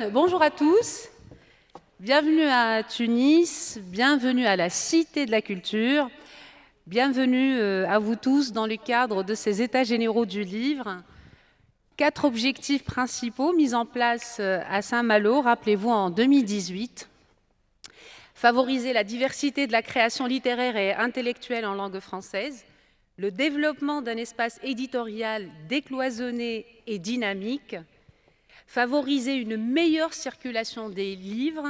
Bonjour à tous, bienvenue à Tunis, bienvenue à la Cité de la Culture, bienvenue à vous tous dans le cadre de ces États généraux du livre. 4 objectifs principaux mis en place à Saint-Malo, rappelez-vous, en 2018. Favoriser la diversité de la création littéraire et intellectuelle en langue française, le développement d'un espace éditorial décloisonné et dynamique, favoriser une meilleure circulation des livres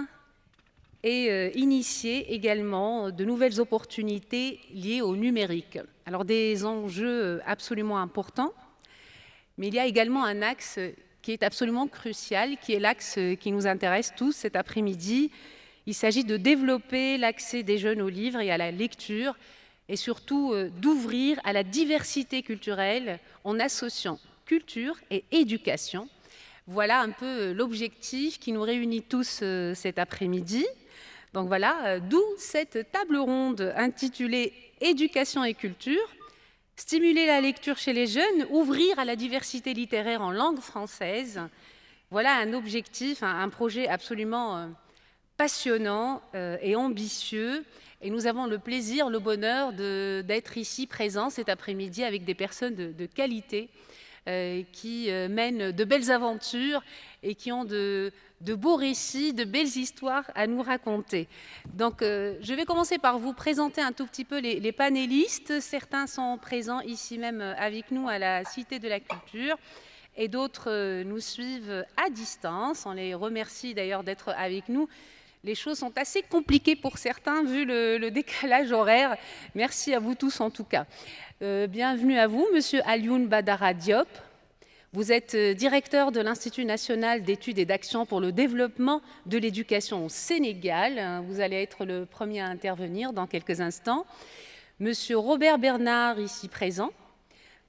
et initier également de nouvelles opportunités liées au numérique. Alors des enjeux absolument importants, mais il y a également un axe qui est absolument crucial, qui est l'axe qui nous intéresse tous cet après-midi. Il s'agit de développer l'accès des jeunes aux livres et à la lecture, et surtout d'ouvrir à la diversité culturelle en associant culture et éducation. Voilà un peu l'objectif qui nous réunit tous cet après-midi. Donc voilà, d'où cette table ronde intitulée « Éducation et culture », stimuler la lecture chez les jeunes, ouvrir à la diversité littéraire en langue française. Voilà un objectif, un projet absolument passionnant et ambitieux. Et nous avons le plaisir, le bonheur d'être ici présents cet après-midi avec des personnes de qualité qui mènent de belles aventures et qui ont de beaux récits, de belles histoires à nous raconter. Donc, je vais commencer par vous présenter un tout petit peu les panélistes. Certains sont présents ici même avec nous à la Cité de la Culture et d'autres nous suivent à distance. On les remercie d'ailleurs d'être avec nous. Les choses sont assez compliquées pour certains vu le décalage horaire. Merci à vous tous en tout cas. Bienvenue à vous, Monsieur Alioune Badara Diop. Vous êtes directeur de l'Institut national d'études et d'action pour le développement de l'éducation au Sénégal. Vous allez être le premier à intervenir dans quelques instants. Monsieur Robert Bernard, ici présent,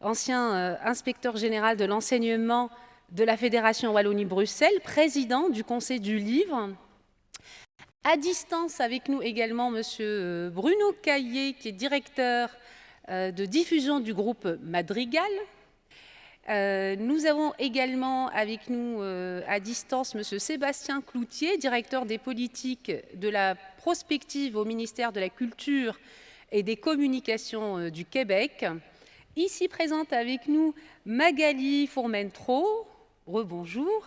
ancien inspecteur général de l'enseignement de la Fédération Wallonie-Bruxelles, président du Conseil du livre. À distance avec nous également Monsieur Bruno Caillé, qui est directeur de diffusion du groupe Madrigal. Nous avons également avec nous à distance Monsieur Sébastien Cloutier, directeur des politiques de la prospective au ministère de la Culture et des Communications du Québec. Ici présente avec nous Magali Fourmentro, rebonjour,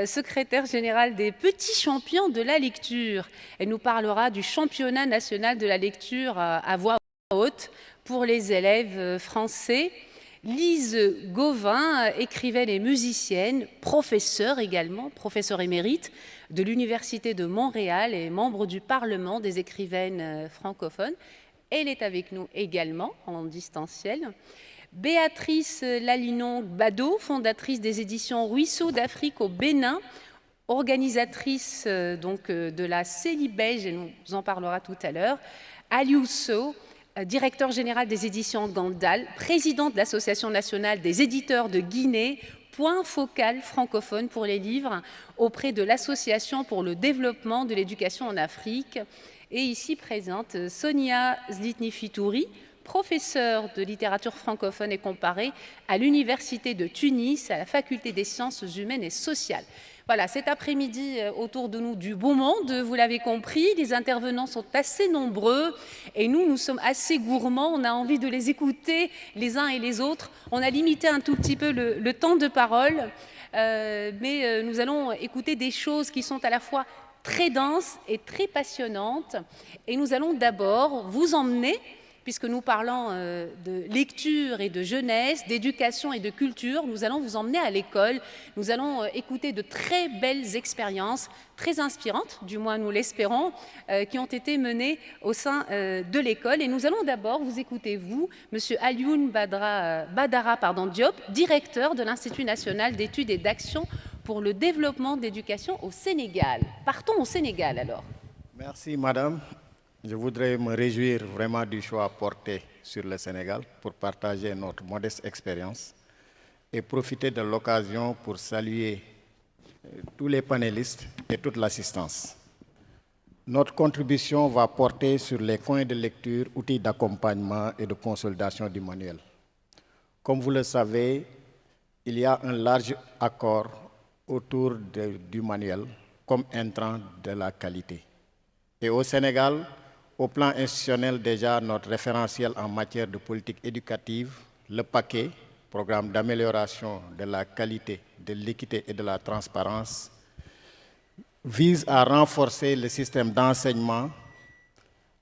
secrétaire générale des Petits Champions de la lecture. Elle nous parlera du championnat national de la lecture à voix haute pour les élèves français. Lise Gauvin, écrivaine et musicienne, professeure également, professeure émérite de l'Université de Montréal et membre du Parlement des écrivaines francophones. Elle est avec nous également en distanciel. Béatrice Lalinon-Bado, fondatrice des éditions Ruisseau d'Afrique au Bénin, organisatrice de la Célibège, et nous en parlera tout à l'heure. Aliou Sow, directeur général des éditions Gandal, président de l'Association nationale des éditeurs de Guinée, point focal francophone pour les livres auprès de l'Association pour le développement de l'éducation en Afrique. Et ici présente Sonia Zlitni-Fitouri, professeure de littérature francophone et comparée à l'Université de Tunis, à la Faculté des sciences humaines et sociales. Voilà, cet après-midi, autour de nous, du beau monde, vous l'avez compris, les intervenants sont assez nombreux et nous sommes assez gourmands, on a envie de les écouter les uns et les autres. On a limité un tout petit peu le temps de parole, mais nous allons écouter des choses qui sont à la fois très denses et très passionnantes. Et nous allons d'abord vous emmener, puisque nous parlons de lecture et de jeunesse, d'éducation et de culture, nous allons vous emmener à l'école. Nous allons écouter de très belles expériences, très inspirantes, du moins nous l'espérons, qui ont été menées au sein de l'école. Et nous allons d'abord vous écouter, vous, Monsieur Alioune Badara Diop, directeur de l'Institut national d'études et d'action pour le développement de l'éducation au Sénégal. Partons au Sénégal alors. Merci Madame. Je voudrais me réjouir vraiment du choix porté sur le Sénégal pour partager notre modeste expérience et profiter de l'occasion pour saluer tous les panélistes et toute l'assistance. Notre contribution va porter sur les coins de lecture, outils d'accompagnement et de consolidation du manuel. Comme vous le savez, il y a un large accord autour du manuel comme intrant de la qualité. Et au Sénégal, au plan institutionnel, déjà, notre référentiel en matière de politique éducative, le paquet, programme d'amélioration de la qualité, de l'équité et de la transparence, vise à renforcer le système d'enseignement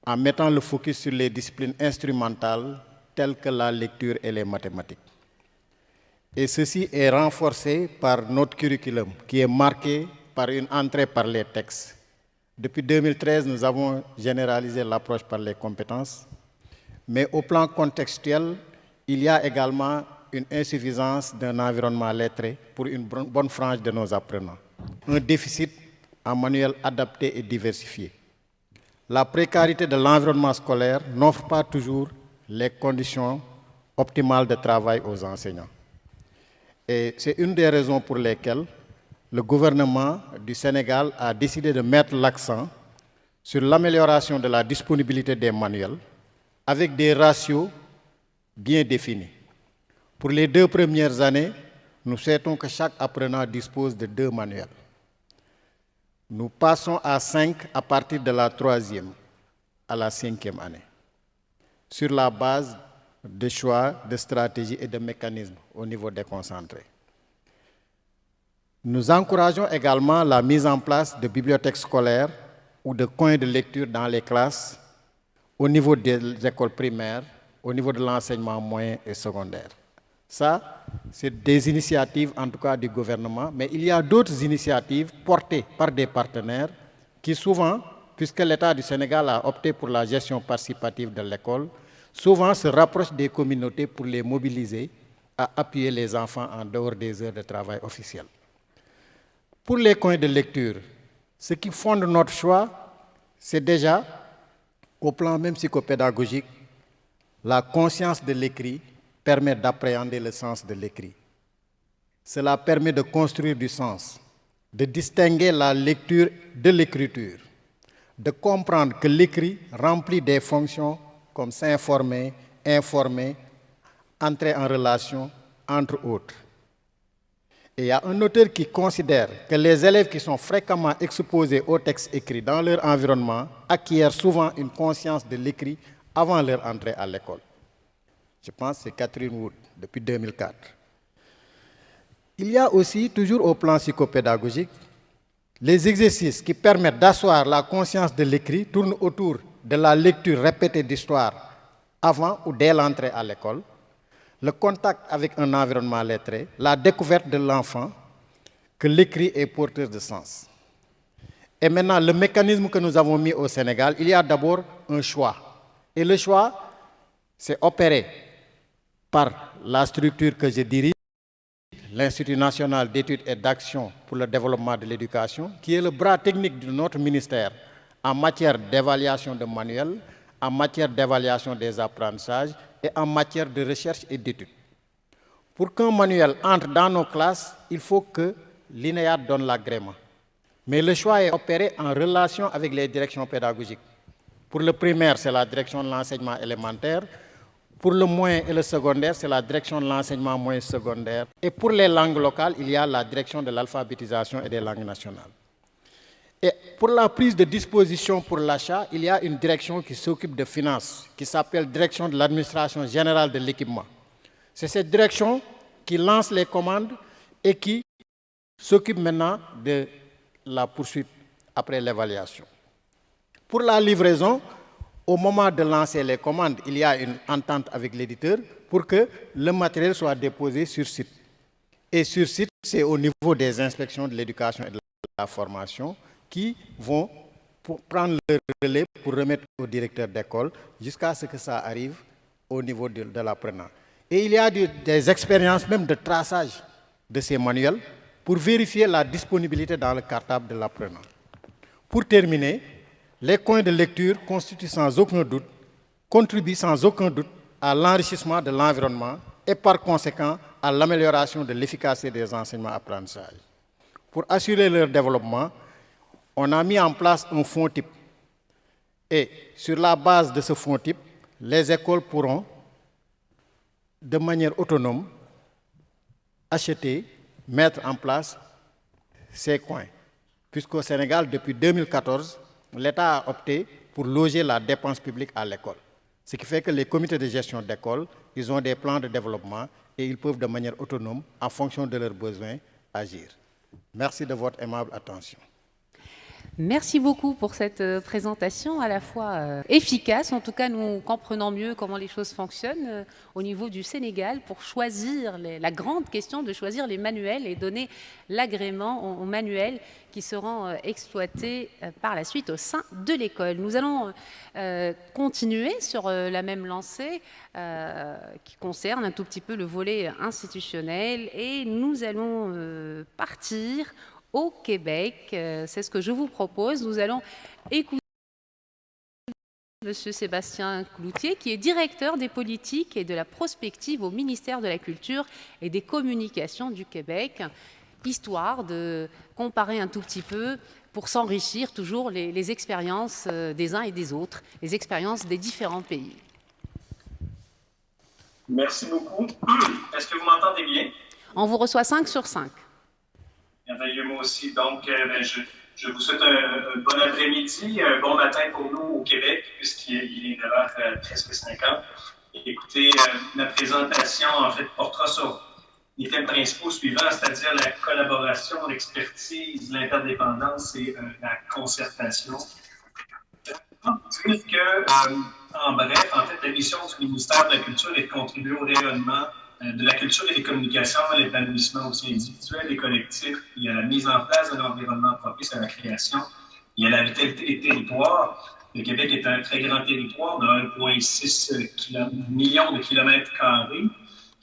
en mettant le focus sur les disciplines instrumentales telles que la lecture et les mathématiques. Et ceci est renforcé par notre curriculum qui est marqué par une entrée par les textes. Depuis 2013, nous avons généralisé l'approche par les compétences, mais au plan contextuel, il y a également une insuffisance d'un environnement lettré pour une bonne frange de nos apprenants. Un déficit en manuels adaptés et diversifiés. La précarité de l'environnement scolaire n'offre pas toujours les conditions optimales de travail aux enseignants. Et c'est une des raisons pour lesquelles le gouvernement du Sénégal a décidé de mettre l'accent sur l'amélioration de la disponibilité des manuels avec des ratios bien définis. Pour les 2 premières années, nous souhaitons que chaque apprenant dispose de 2 manuels. Nous passons à 5 à partir de la 3e à la 5e année, sur la base de choix, de stratégies et de mécanismes au niveau déconcentré. Nous encourageons également la mise en place de bibliothèques scolaires ou de coins de lecture dans les classes au niveau des écoles primaires, au niveau de l'enseignement moyen et secondaire. Ça, c'est des initiatives, en tout cas du gouvernement, mais il y a d'autres initiatives portées par des partenaires qui souvent, puisque l'État du Sénégal a opté pour la gestion participative de l'école, souvent se rapprochent des communautés pour les mobiliser à appuyer les enfants en dehors des heures de travail officielles. Pour les coins de lecture, ce qui fonde notre choix, c'est déjà, au plan même psychopédagogique, la conscience de l'écrit permet d'appréhender le sens de l'écrit. Cela permet de construire du sens, de distinguer la lecture de l'écriture, de comprendre que l'écrit remplit des fonctions comme s'informer, informer, entrer en relation, entre autres. Et il y a un auteur qui considère que les élèves qui sont fréquemment exposés aux textes écrits dans leur environnement acquièrent souvent une conscience de l'écrit avant leur entrée à l'école. Je pense que c'est Catherine Wood, depuis 2004. Il y a aussi, toujours au plan psychopédagogique, les exercices qui permettent d'asseoir la conscience de l'écrit tournent autour de la lecture répétée d'histoire avant ou dès l'entrée à l'école, le contact avec un environnement lettré, la découverte de l'enfant que l'écrit est porteur de sens. Et maintenant, le mécanisme que nous avons mis au Sénégal, il y a d'abord un choix. Et le choix, c'est opéré par la structure que je dirige, l'Institut national d'études et d'action pour le développement de l'éducation, qui est le bras technique de notre ministère en matière d'évaluation de manuels, en matière d'évaluation des apprentissages et en matière de recherche et d'études. Pour qu'un manuel entre dans nos classes, il faut que l'INEA donne l'agrément. Mais le choix est opéré en relation avec les directions pédagogiques. Pour le primaire, c'est la direction de l'enseignement élémentaire. Pour le moyen et le secondaire, c'est la direction de l'enseignement moyen secondaire. Et pour les langues locales, il y a la direction de l'alphabétisation et des langues nationales. Et pour la prise de disposition pour l'achat, il y a une direction qui s'occupe de finances, qui s'appelle Direction de l'administration générale de l'équipement. C'est cette direction qui lance les commandes et qui s'occupe maintenant de la poursuite après l'évaluation. Pour la livraison, au moment de lancer les commandes, il y a une entente avec l'éditeur pour que le matériel soit déposé sur site. Et sur site, c'est au niveau des inspections de l'éducation et de la formation qui vont prendre le relais pour remettre au directeur d'école jusqu'à ce que ça arrive au niveau de l'apprenant. Et il y a des expériences même de traçage de ces manuels pour vérifier la disponibilité dans le cartable de l'apprenant. Pour terminer, les coins de lecture contribuent sans aucun doute à l'enrichissement de l'environnement et par conséquent à l'amélioration de l'efficacité des enseignements-apprentissages. Pour assurer leur développement, on a mis en place un fonds type. Et sur la base de ce fonds type, les écoles pourront, de manière autonome, acheter, mettre en place ces coins, puisqu'au Sénégal, depuis 2014, l'État a opté pour loger la dépense publique à l'école. Ce qui fait que les comités de gestion d'école, ils ont des plans de développement et ils peuvent de manière autonome, en fonction de leurs besoins, agir. Merci de votre aimable attention. Merci beaucoup pour cette présentation à la fois efficace, en tout cas nous comprenons mieux comment les choses fonctionnent au niveau du Sénégal pour choisir la grande question de choisir les manuels et donner l'agrément aux manuels qui seront exploités par la suite au sein de l'école. Nous allons continuer sur la même lancée qui concerne un tout petit peu le volet institutionnel et nous allons partir au Québec. C'est ce que je vous propose. Nous allons écouter M. Sébastien Cloutier, qui est directeur des politiques et de la prospective au ministère de la Culture et des Communications du Québec, histoire de comparer un tout petit peu pour s'enrichir toujours les expériences des uns et des autres, les expériences des différents pays. Merci beaucoup. Est-ce que vous m'entendez bien? On vous reçoit 5 sur 5. Merveilleux, moi aussi. Donc, je vous souhaite un bon après-midi, un bon matin pour nous au Québec, puisqu'il est 9h presque 50. Écoutez, ma présentation, en fait, portera sur les thèmes principaux suivants, c'est-à-dire la collaboration, l'expertise, l'interdépendance et la concertation. En bref, en fait, la mission du ministère de la Culture est de contribuer au rayonnement de la culture et des communications, à l'épanouissement aussi individuel et collectif, et à la mise en place d'un environnement propice à la création et à la vitalité des territoires. Le Québec est un très grand territoire de 1,6 million de kilomètres carrés.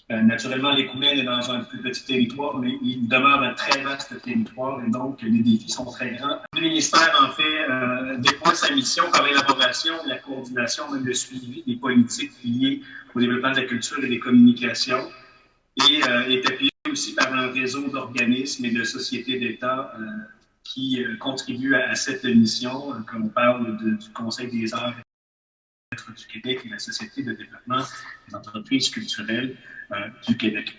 Naturellement, l'Écoumène est dans un plus petit territoire, mais il demeure un très vaste territoire et donc les défis sont très grands. Le ministère, en fait, déploie sa mission par l'élaboration, la coordination, même le suivi des politiques liées au développement de la culture et des communications et est appuyé aussi par un réseau d'organismes et de sociétés d'État qui contribuent à cette mission, comme on parle du Conseil des arts du Québec et la Société de développement des entreprises culturelles du Québec.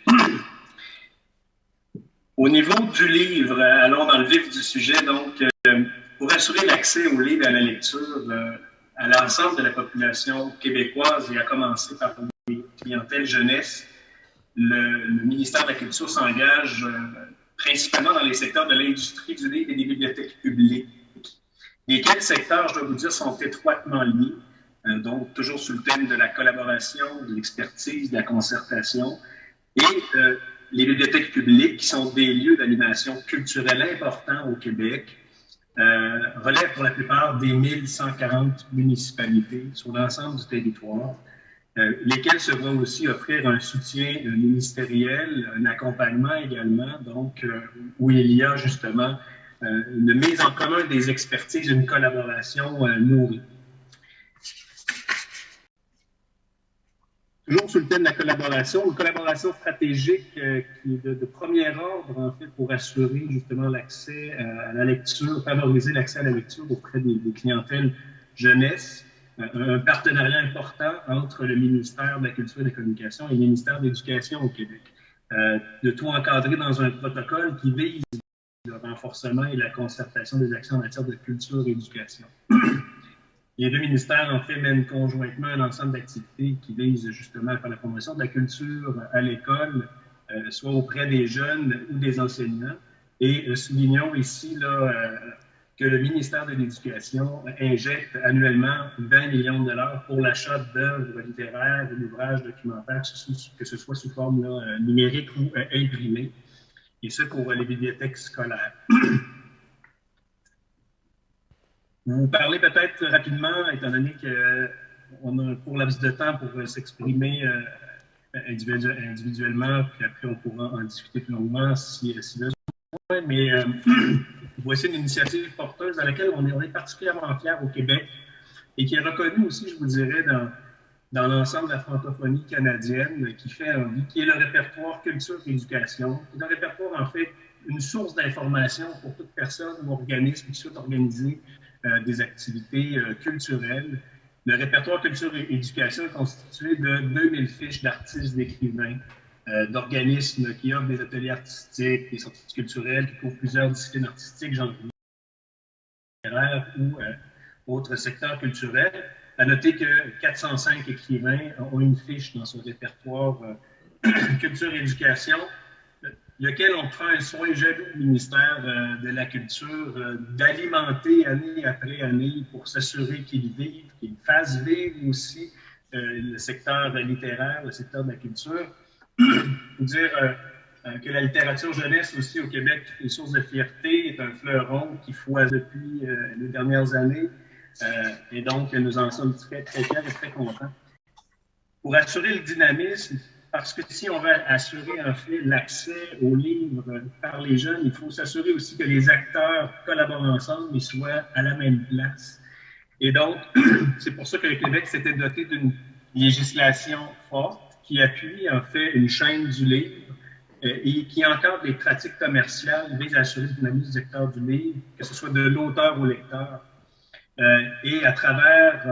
Au niveau du livre, allons dans le vif du sujet. Donc, pour assurer l'accès au livre et à la lecture à l'ensemble de la population québécoise et à commencer par les clientèles jeunesse, le ministère de la Culture s'engage principalement dans les secteurs de l'industrie du livre et des bibliothèques publiques. Lesquels secteurs, je dois vous dire, sont étroitement liés. Donc, toujours sous le thème de la collaboration, de l'expertise, de la concertation. Et les bibliothèques publiques, qui sont des lieux d'animation culturelle importants au Québec, relèvent pour la plupart des 1140 municipalités sur l'ensemble du territoire, lesquelles se vont aussi offrir un soutien ministériel, un accompagnement également, donc où il y a justement une mise en commun des expertises, une collaboration nourrie. Toujours sous le thème de la collaboration, une collaboration stratégique qui est de premier ordre, en fait, pour assurer justement l'accès à la lecture, favoriser l'accès à la lecture auprès des clientèles jeunesse. Un partenariat important entre le ministère de la Culture et des Communications et le ministère de l'Éducation au Québec. De tout encadrer dans un protocole qui vise le renforcement et la concertation des actions en matière de culture et d'éducation. Les deux ministères, en fait, mènent conjointement un ensemble d'activités qui visent justement à faire la promotion de la culture à l'école, soit auprès des jeunes ou des enseignants. Et soulignons ici là, que le ministère de l'Éducation injecte annuellement 20 millions de dollars pour l'achat d'œuvres littéraires ou d'ouvrages documentaires, que ce soit sous forme là, numérique ou imprimée, et ce pour les bibliothèques scolaires. Vous parlez peut-être rapidement, étant donné qu'on a un court laps de temps pour s'exprimer individuellement, puis après on pourra en discuter plus longuement si besoin. Mais voici une initiative porteuse à laquelle on est particulièrement fiers au Québec et qui est reconnue aussi, je vous dirais, dans l'ensemble de la francophonie canadienne, qui est le répertoire culture et éducation. C'est un répertoire, en fait, une source d'information pour toute personne ou organisme qui souhaite organiser des activités culturelles. Le répertoire culture et éducation est constitué de 2000 fiches d'artistes, d'écrivains, d'organismes qui offrent des ateliers artistiques, des sorties culturelles, qui couvrent plusieurs disciplines artistiques, genre littéraire ou autres secteurs culturels. À noter que 405 écrivains ont une fiche dans son répertoire Culture et Éducation, lequel on prend un soin jaloux au ministère de la Culture d'alimenter année après année pour s'assurer qu'ils vivent, qu'ils fassent vivre aussi le secteur littéraire, le secteur de la culture. Il faut dire que la littérature jeunesse aussi au Québec est source de fierté, est un fleuron qui foise depuis les dernières années. Et donc, nous en sommes très, très fiers et très contents. Pour assurer le dynamisme, parce que si on veut assurer en fait l'accès aux livres par les jeunes, il faut s'assurer aussi que les acteurs collaborent ensemble et soient à la même place. Et donc, c'est pour ça que le Québec s'était doté d'une législation forte qui appuie en fait une chaîne du livre et qui encadre les pratiques commerciales vise à assurer le dynamisme du secteur du livre, que ce soit de l'auteur au lecteur. Et à travers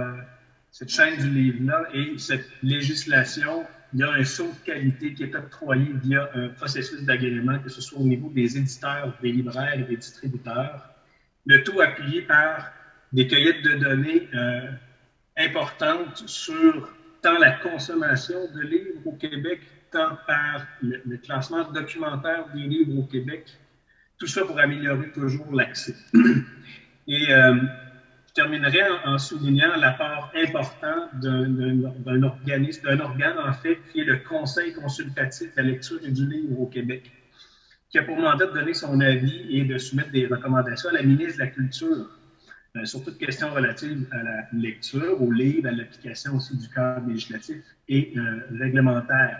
cette chaîne du livre-là et cette législation, il y a un saut de qualité qui est octroyé via un processus d'agrément, que ce soit au niveau des éditeurs, des libraires et des distributeurs. Le tout appuyé par des cueillettes de données importantes sur tant la consommation de livres au Québec, tant par le classement documentaire des livres au Québec. Tout ça pour améliorer toujours l'accès. Et je terminerai en soulignant l'apport important d'un organisme, d'un organe en fait, qui est le Conseil consultatif de la lecture et du livre au Québec, qui a pour mandat de donner son avis et de soumettre des recommandations à la ministre de la Culture sur toutes questions relatives à la lecture, au livre, à l'application aussi du cadre législatif et réglementaire.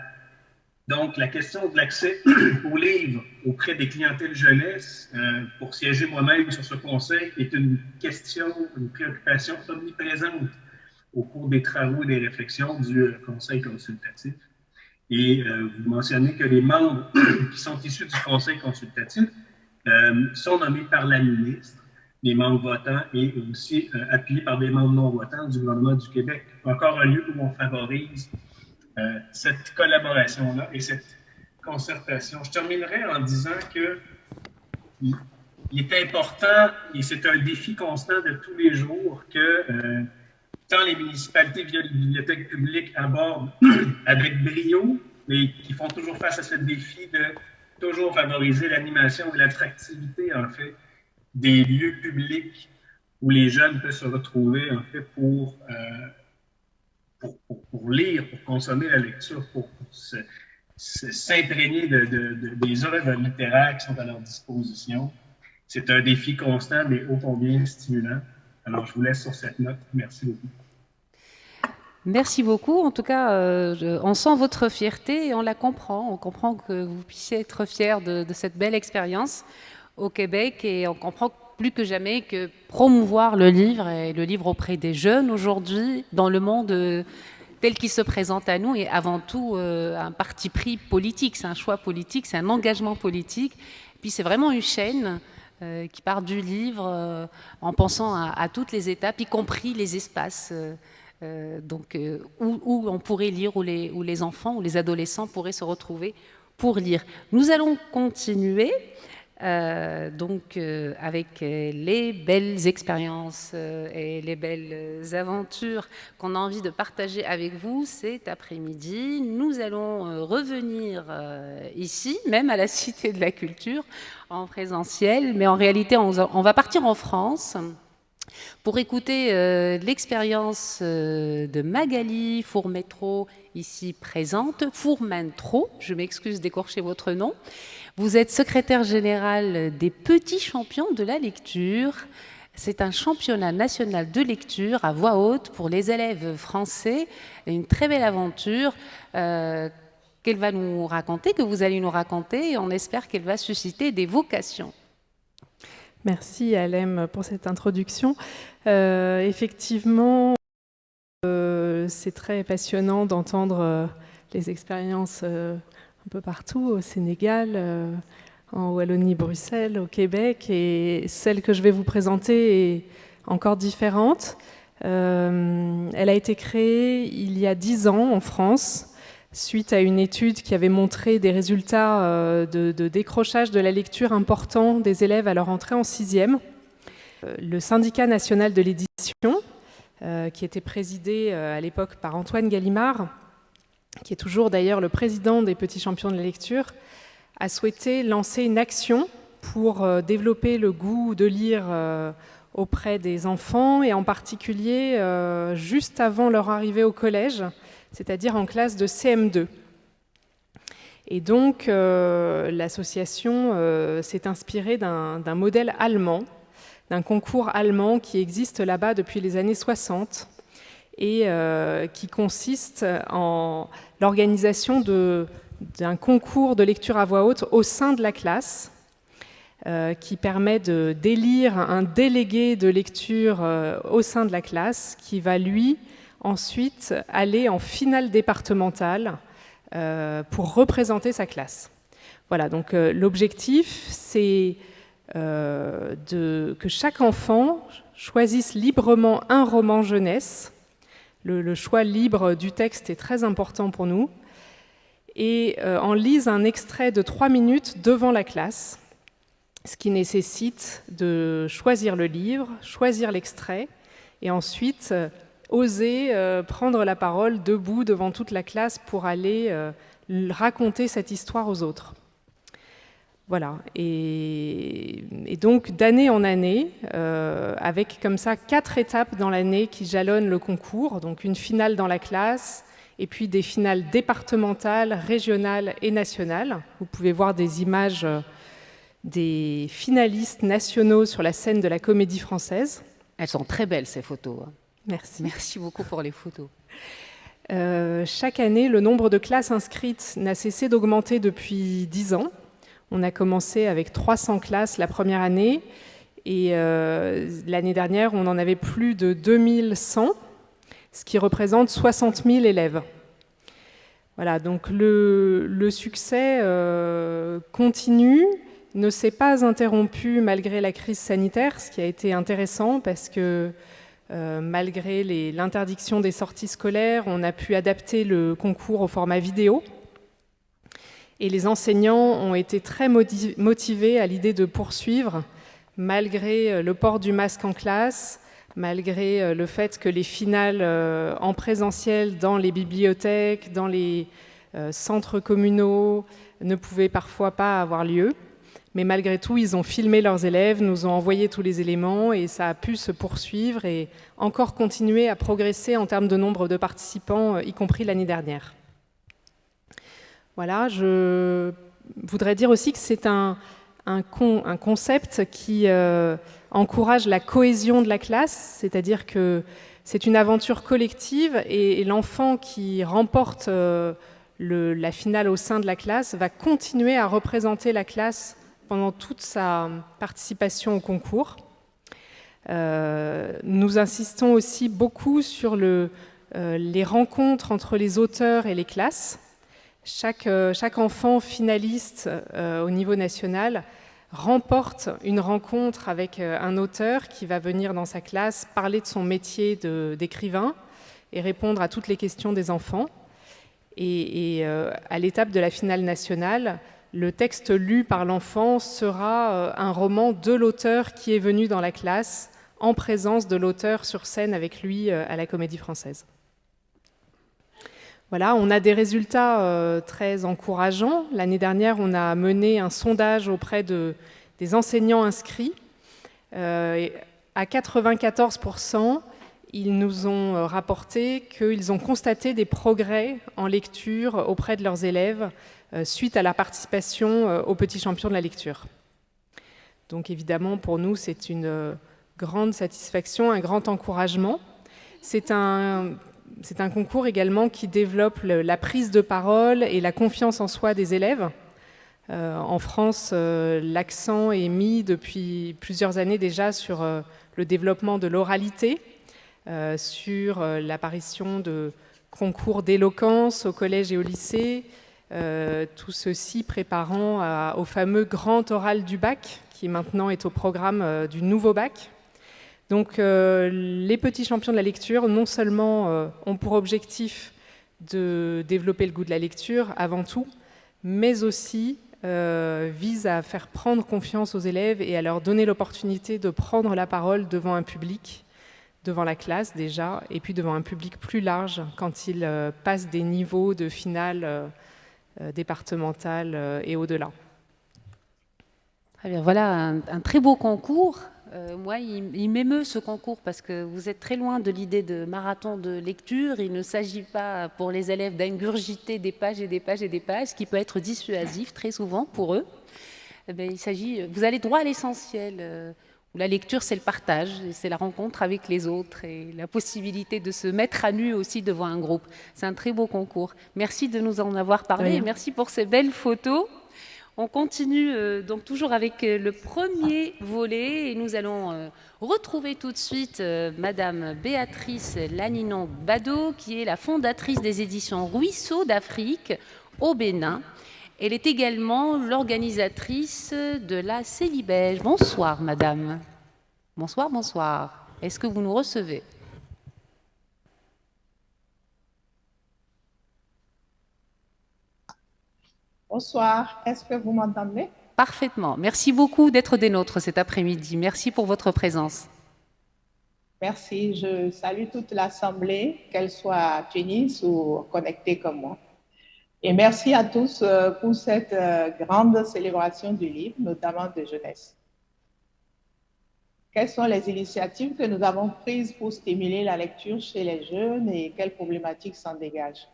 Donc, la question de l'accès aux livres auprès des clientèles jeunesse, pour siéger moi-même sur ce conseil, est une question, une préoccupation omniprésente au cours des travaux et des réflexions du conseil consultatif. Et vous mentionnez que les membres qui sont issus du conseil consultatif sont nommés par la ministre, les membres votants, et aussi appuyés par des membres non votants du gouvernement du Québec. Encore un lieu où on favorise cette collaboration-là et cette concertation. Je terminerai en disant que il est important, et c'est un défi constant de tous les jours, que tant les municipalités via les bibliothèques publiques abordent avec brio, mais qui font toujours face à ce défi de toujours favoriser l'animation et l'attractivité, en fait, des lieux publics où les jeunes peuvent se retrouver, en fait, pour lire, pour consommer la lecture, pour s'imprégner des œuvres littéraires qui sont à leur disposition. C'est un défi constant, mais ô combien stimulant. Alors, je vous laisse sur cette note. Merci beaucoup. Merci beaucoup. En tout cas, on sent votre fierté et on la comprend. On comprend que vous puissiez être fiers de cette belle expérience au Québec et on comprend plus que jamais que promouvoir le livre et le livre auprès des jeunes aujourd'hui dans le monde tel qu'il se présente à nous est avant tout un parti pris politique, c'est un choix politique, c'est un engagement politique. Puis c'est vraiment une chaîne qui part du livre en pensant à toutes les étapes, y compris les espaces où on pourrait lire, où les enfants ou les adolescents pourraient se retrouver pour lire. Nous allons continuer avec les belles expériences et les belles aventures qu'on a envie de partager avec vous cet après-midi. Nous allons revenir ici, même à la Cité de la Culture, en présentiel, mais en réalité, on va partir en France pour écouter l'expérience de Magali Fourmetreau, ici présente. Fourmetreau, je m'excuse d'écorcher votre nom. Vous êtes secrétaire général des Petits Champions de la lecture. C'est un championnat national de lecture à voix haute pour les élèves français. Une très belle aventure qu'elle va nous raconter, que vous allez nous raconter, et on espère qu'elle va susciter des vocations. Merci Alem pour cette introduction. Effectivement, c'est très passionnant d'entendre les expériences un peu partout, au Sénégal, en Wallonie, Bruxelles, au Québec, et celle que je vais vous présenter est encore différente. Elle a été créée il y a 10 ans en France suite à une étude qui avait montré des résultats de décrochage de la lecture importants des élèves à leur entrée en 6e. Le syndicat national de l'édition, qui était présidé à l'époque par Antoine Gallimard, qui est toujours d'ailleurs le président des Petits Champions de la lecture, a souhaité lancer une action pour développer le goût de lire auprès des enfants, et en particulier juste avant leur arrivée au collège, c'est-à-dire en classe de CM2. Et donc, l'association s'est inspirée d'un modèle allemand, d'un concours allemand qui existe là-bas depuis les années 60 et qui consiste en l'organisation d'un concours de lecture à voix haute au sein de la classe, qui permet d'élire un délégué de lecture au sein de la classe qui va, lui, ensuite aller en finale départementale pour représenter sa classe. Voilà, donc l'objectif, c'est que chaque enfant choisisse librement un roman jeunesse. Le choix libre du texte est très important pour nous. Et en lise un extrait de 3 minutes devant la classe, ce qui nécessite de choisir le livre, choisir l'extrait, et ensuite oser prendre la parole debout devant toute la classe pour aller raconter cette histoire aux autres. Voilà, et donc d'année en année, avec comme ça 4 étapes dans l'année qui jalonnent le concours, donc une finale dans la classe, et puis des finales départementales, régionales et nationales. Vous pouvez voir des images des finalistes nationaux sur la scène de la Comédie Française. Elles sont très belles, ces photos. Merci. Merci beaucoup pour les photos. Chaque année, le nombre de classes inscrites n'a cessé d'augmenter depuis 10 ans. On a commencé avec 300 classes la première année, et l'année dernière, on en avait plus de 2100, ce qui représente 60 000 élèves. Voilà, donc le succès continue, ne s'est pas interrompu malgré la crise sanitaire, ce qui a été intéressant parce que malgré l'interdiction des sorties scolaires, on a pu adapter le concours au format vidéo. Et les enseignants ont été très motivés à l'idée de poursuivre, malgré le port du masque en classe, malgré le fait que les finales en présentiel dans les bibliothèques, dans les centres communaux, ne pouvaient parfois pas avoir lieu. Mais malgré tout, ils ont filmé leurs élèves, nous ont envoyé tous les éléments, et ça a pu se poursuivre et encore continuer à progresser en termes de nombre de participants, y compris l'année dernière. Voilà, je voudrais dire aussi que c'est un concept qui encourage la cohésion de la classe, c'est-à-dire que c'est une aventure collective et l'enfant qui remporte la finale au sein de la classe va continuer à représenter la classe pendant toute sa participation au concours. Nous insistons aussi beaucoup sur les rencontres entre les auteurs et les classes. Chaque enfant finaliste au niveau national remporte une rencontre avec un auteur qui va venir dans sa classe parler de son métier d'écrivain et répondre à toutes les questions des enfants. Et à l'étape de la finale nationale, le texte lu par l'enfant sera un roman de l'auteur qui est venu dans la classe en présence de l'auteur sur scène avec lui à la Comédie Française. Voilà, on a des résultats très encourageants. L'année dernière, on a mené un sondage auprès des enseignants inscrits. À 94%, ils nous ont rapporté qu'ils ont constaté des progrès en lecture auprès de leurs élèves suite à la participation aux Petits Champions de la lecture. Donc évidemment, pour nous, c'est une grande satisfaction, un grand encouragement. C'est un concours également qui développe la prise de parole et la confiance en soi des élèves. En France, l'accent est mis depuis plusieurs années déjà sur le développement de l'oralité, sur l'apparition de concours d'éloquence au collège et au lycée, tout ceci préparant au fameux grand oral du bac, qui maintenant est au programme du nouveau bac. Donc les Petits Champions de la lecture, non seulement ont pour objectif de développer le goût de la lecture avant tout, mais aussi vise à faire prendre confiance aux élèves et à leur donner l'opportunité de prendre la parole devant un public, devant la classe déjà, et puis devant un public plus large quand ils passent des niveaux de finale départementale et au-delà. Très bien, voilà un très beau concours. Moi, il m'émeut ce concours parce que vous êtes très loin de l'idée de marathon de lecture. Il ne s'agit pas pour les élèves d'ingurgiter des pages et des pages et des pages, ce qui peut être dissuasif très souvent pour eux. Eh bien, vous allez droit à l'essentiel. La lecture, c'est le partage, c'est la rencontre avec les autres et la possibilité de se mettre à nu aussi devant un groupe. C'est un très beau concours. Merci de nous en avoir parlé et merci pour ces belles photos. On continue donc toujours avec le premier volet et nous allons retrouver tout de suite Madame Béatrice Laninon-Bado, qui est la fondatrice des éditions Ruisseau d'Afrique au Bénin. Elle est également l'organisatrice de la Célibège. Bonsoir, Madame. Bonsoir, bonsoir. Est-ce que vous nous recevez ? Bonsoir, est-ce que vous m'entendez? Parfaitement. Merci beaucoup d'être des nôtres cet après-midi. Merci pour votre présence. Merci, je salue toute l'Assemblée, qu'elle soit à Tunis ou connectée comme moi. Et merci à tous pour cette grande célébration du livre, notamment de jeunesse. Quelles sont les initiatives que nous avons prises pour stimuler la lecture chez les jeunes et quelles problématiques s'en dégagent?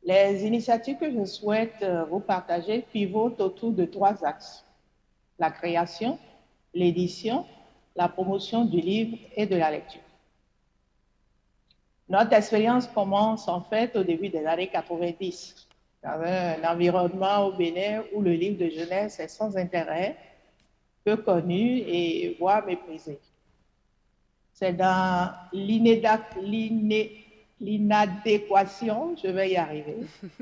Les initiatives que je souhaite vous partager pivotent autour de 3 axes: la création, l'édition, la promotion du livre et de la lecture. Notre expérience commence en fait au début des années 90, dans un environnement au Bénin où le livre de jeunesse est sans intérêt, peu connu et voire méprisé. C'est dans l'inadéquation, je vais y arriver,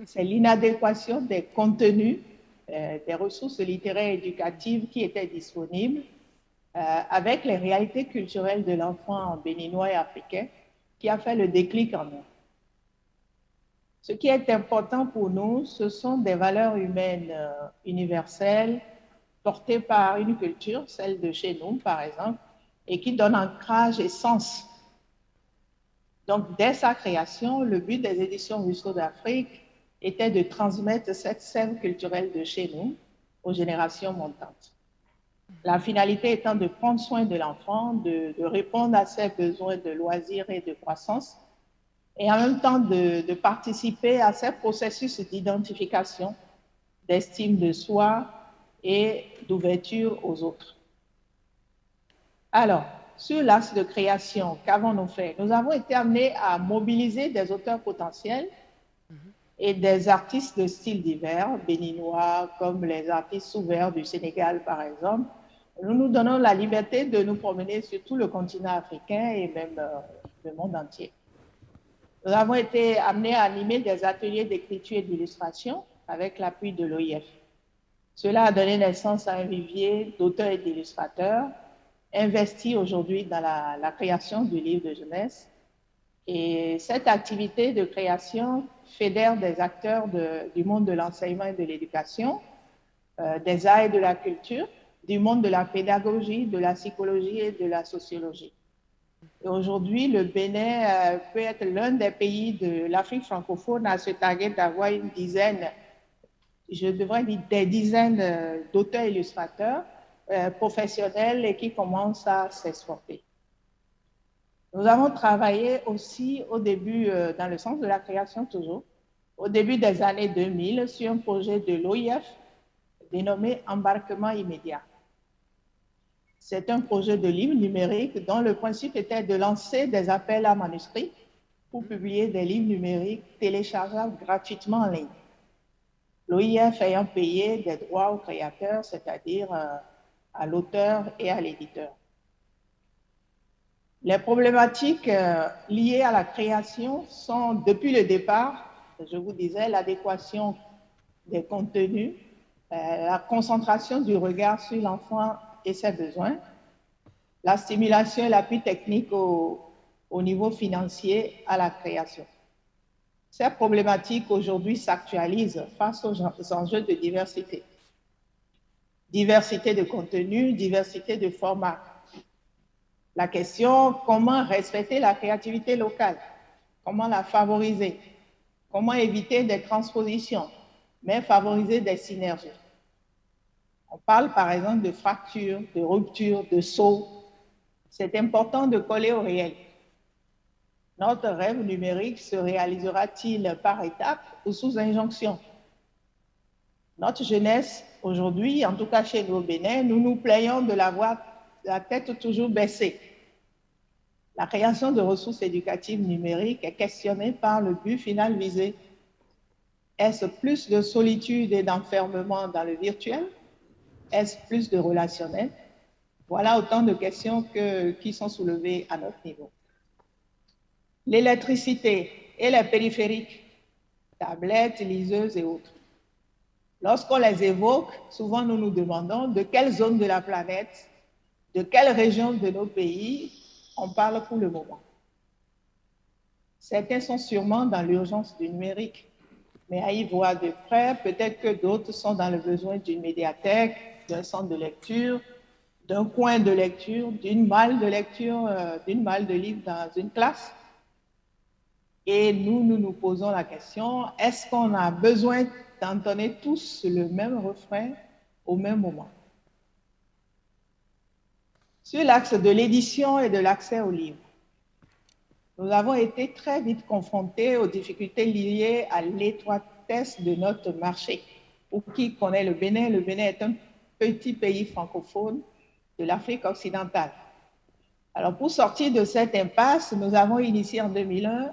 c'est l'inadéquation des contenus, des ressources littéraires et éducatives qui étaient disponibles avec les réalités culturelles de l'enfant béninois et africain qui a fait le déclic en nous. Ce qui est important pour nous, ce sont des valeurs humaines universelles portées par une culture, celle de chez nous par exemple, et qui donnent ancrage et sens. Donc, dès sa création, le but des éditions Ruisseau d'Afrique était de transmettre cette sève culturelle de chez nous aux générations montantes. La finalité étant de prendre soin de l'enfant, de répondre à ses besoins de loisirs et de croissance, et en même temps de participer à ces processus d'identification, d'estime de soi et d'ouverture aux autres. Alors, sur l'axe de création, qu'avons-nous fait? Nous avons été amenés à mobiliser des auteurs potentiels et des artistes de styles divers, béninois, comme les artistes ouverts du Sénégal, par exemple. Nous nous donnons la liberté de nous promener sur tout le continent africain et même le monde entier. Nous avons été amenés à animer des ateliers d'écriture et d'illustration avec l'appui de l'OIF. Cela a donné naissance à un vivier d'auteurs et d'illustrateurs investis aujourd'hui dans la création du livre de jeunesse. Et cette activité de création fédère des acteurs du monde de l'enseignement et de l'éducation, des arts et de la culture, du monde de la pédagogie, de la psychologie et de la sociologie. Et aujourd'hui, le Bénin peut être l'un des pays de l'Afrique francophone à se targuer d'avoir une dizaine, je devrais dire des dizaines d'auteurs illustrateurs professionnels et qui commencent à s'exporter. Nous avons travaillé aussi au début, dans le sens de la création toujours, au début des années 2000 sur un projet de l'OIF dénommé Embarquement immédiat. C'est un projet de livre numérique dont le principe était de lancer des appels à manuscrits pour publier des livres numériques téléchargeables gratuitement en ligne. L'OIF ayant payé des droits aux créateurs, c'est-à-dire à l'auteur et à l'éditeur. Les problématiques liées à la création sont, depuis le départ, je vous disais, l'adéquation des contenus, la concentration du regard sur l'enfant et ses besoins, la stimulation et l'appui technique au niveau financier à la création. Ces problématiques aujourd'hui s'actualisent face aux enjeux de diversité. Diversité de contenu, diversité de format. La question, comment respecter la créativité locale? Comment la favoriser? Comment éviter des transpositions, mais favoriser des synergies? On parle par exemple de fractures, de ruptures, de sauts. C'est important de coller au réel. Notre rêve numérique se réalisera-t-il par étapes ou sous injonction? Notre jeunesse, aujourd'hui, en tout cas chez nous au Bénin, nous nous plaignons de l'avoir la tête toujours baissée. La création de ressources éducatives numériques est questionnée par le but final visé. Est-ce plus de solitude et d'enfermement dans le virtuel? Est-ce plus de relationnel? Voilà autant de questions qui sont soulevées à notre niveau. L'électricité et les périphériques, tablettes, liseuses et autres. Lorsqu'on les évoque, souvent nous nous demandons de quelle zone de la planète, de quelle région de nos pays on parle pour le moment. Certains sont sûrement dans l'urgence du numérique, mais à y voir de près, peut-être que d'autres sont dans le besoin d'une médiathèque, d'un centre de lecture, d'un coin de lecture, d'une malle de lecture, d'une malle de livres dans une classe. Et nous nous posons la question, est-ce qu'on a besoin d'entonner tous le même refrain au même moment? Sur l'axe de l'édition et de l'accès aux livres, nous avons été très vite confrontés aux difficultés liées à l'étroitesse de notre marché. Pour qui connaît le Bénin est un petit pays francophone de l'Afrique occidentale. Alors, pour sortir de cette impasse, nous avons initié en 2001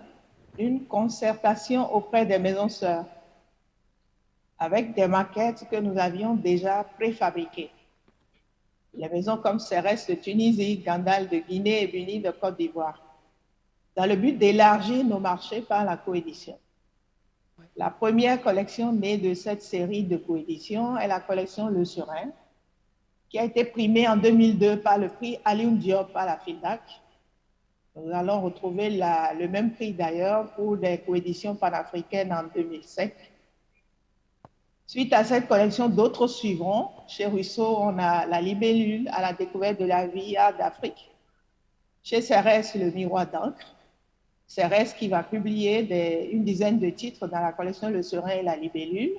une concertation auprès des maisons sœurs avec des maquettes que nous avions déjà préfabriquées. Les maisons comme Cérès de Tunisie, Gandal de Guinée et Buni de Côte d'Ivoire, dans le but d'élargir nos marchés par la coédition. La première collection née de cette série de coéditions est la collection Le Serein, qui a été primée en 2002 par le prix Alioune Diop à la FIDAC. Nous allons retrouver le même prix d'ailleurs pour des coéditions panafricaines en 2007. Suite à cette collection, d'autres suivront. Chez Rousseau, on a La Libellule à la découverte de la vie d'Afrique. Chez Cérès, Le Miroir d'encre. Cérès qui va publier une dizaine de titres dans la collection Le Serein et La Libellule,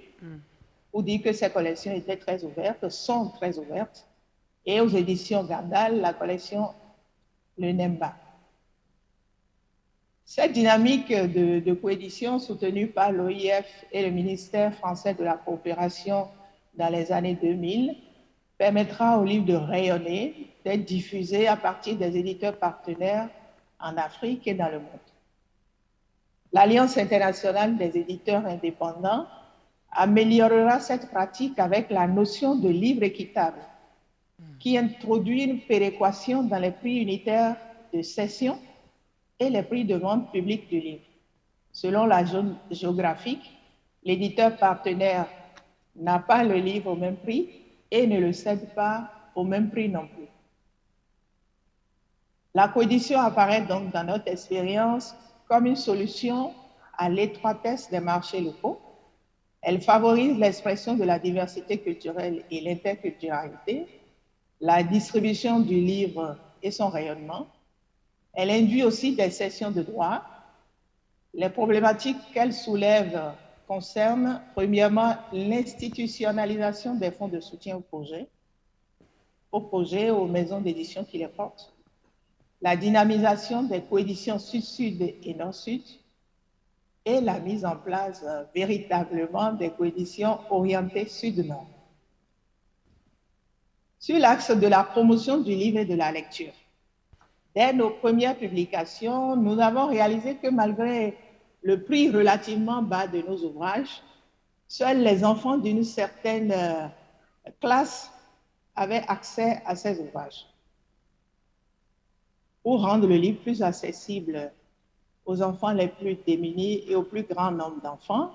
pour dire que ces collections étaient très ouvertes, sont très ouvertes. Et aux éditions Gandal, la collection Le Nemba. Cette dynamique de coédition soutenue par l'OIF et le ministère français de la coopération dans les années 2000 permettra au livre de rayonner, d'être diffusé à partir des éditeurs partenaires en Afrique et dans le monde. L'Alliance internationale des éditeurs indépendants améliorera cette pratique avec la notion de livre équitable, qui introduit une péréquation dans les prix unitaires de cession et les prix de vente publique du livre. Selon la zone géographique, l'éditeur partenaire n'a pas le livre au même prix et ne le cède pas au même prix non plus. La coédition apparaît donc dans notre expérience comme une solution à l'étroitesse des marchés locaux. Elle favorise l'expression de la diversité culturelle et l'interculturalité, la distribution du livre et son rayonnement. Elle induit aussi des cessions de droits. Les problématiques qu'elle soulève concernent, premièrement, l'institutionnalisation des fonds de soutien aux projets, aux maisons d'édition qui les portent, la dynamisation des coéditions sud-sud et nord-sud, et la mise en place véritablement des coéditions orientées sud-nord. Sur l'axe de la promotion du livre et de la lecture, dès nos premières publications, nous avons réalisé que malgré le prix relativement bas de nos ouvrages, seuls les enfants d'une certaine classe avaient accès à ces ouvrages. Pour rendre le livre plus accessible aux enfants les plus démunis et au plus grand nombre d'enfants,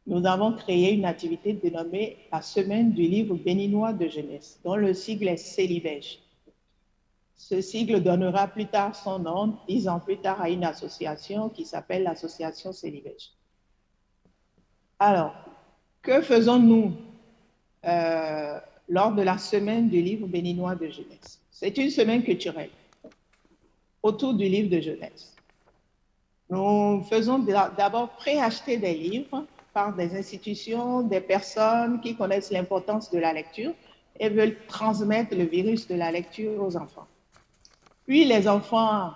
nous avons créé une activité dénommée la Semaine du livre béninois de jeunesse, dont le sigle est Célibège. Ce sigle donnera plus tard son nom, 10 ans plus tard, à une association qui s'appelle l'association Célibège. Alors, que faisons-nous lors de la semaine du livre béninois de jeunesse? C'est une semaine culturelle autour du livre de jeunesse. Nous faisons d'abord préacheter des livres par des institutions, des personnes qui connaissent l'importance de la lecture et veulent transmettre le virus de la lecture aux enfants. Puis les enfants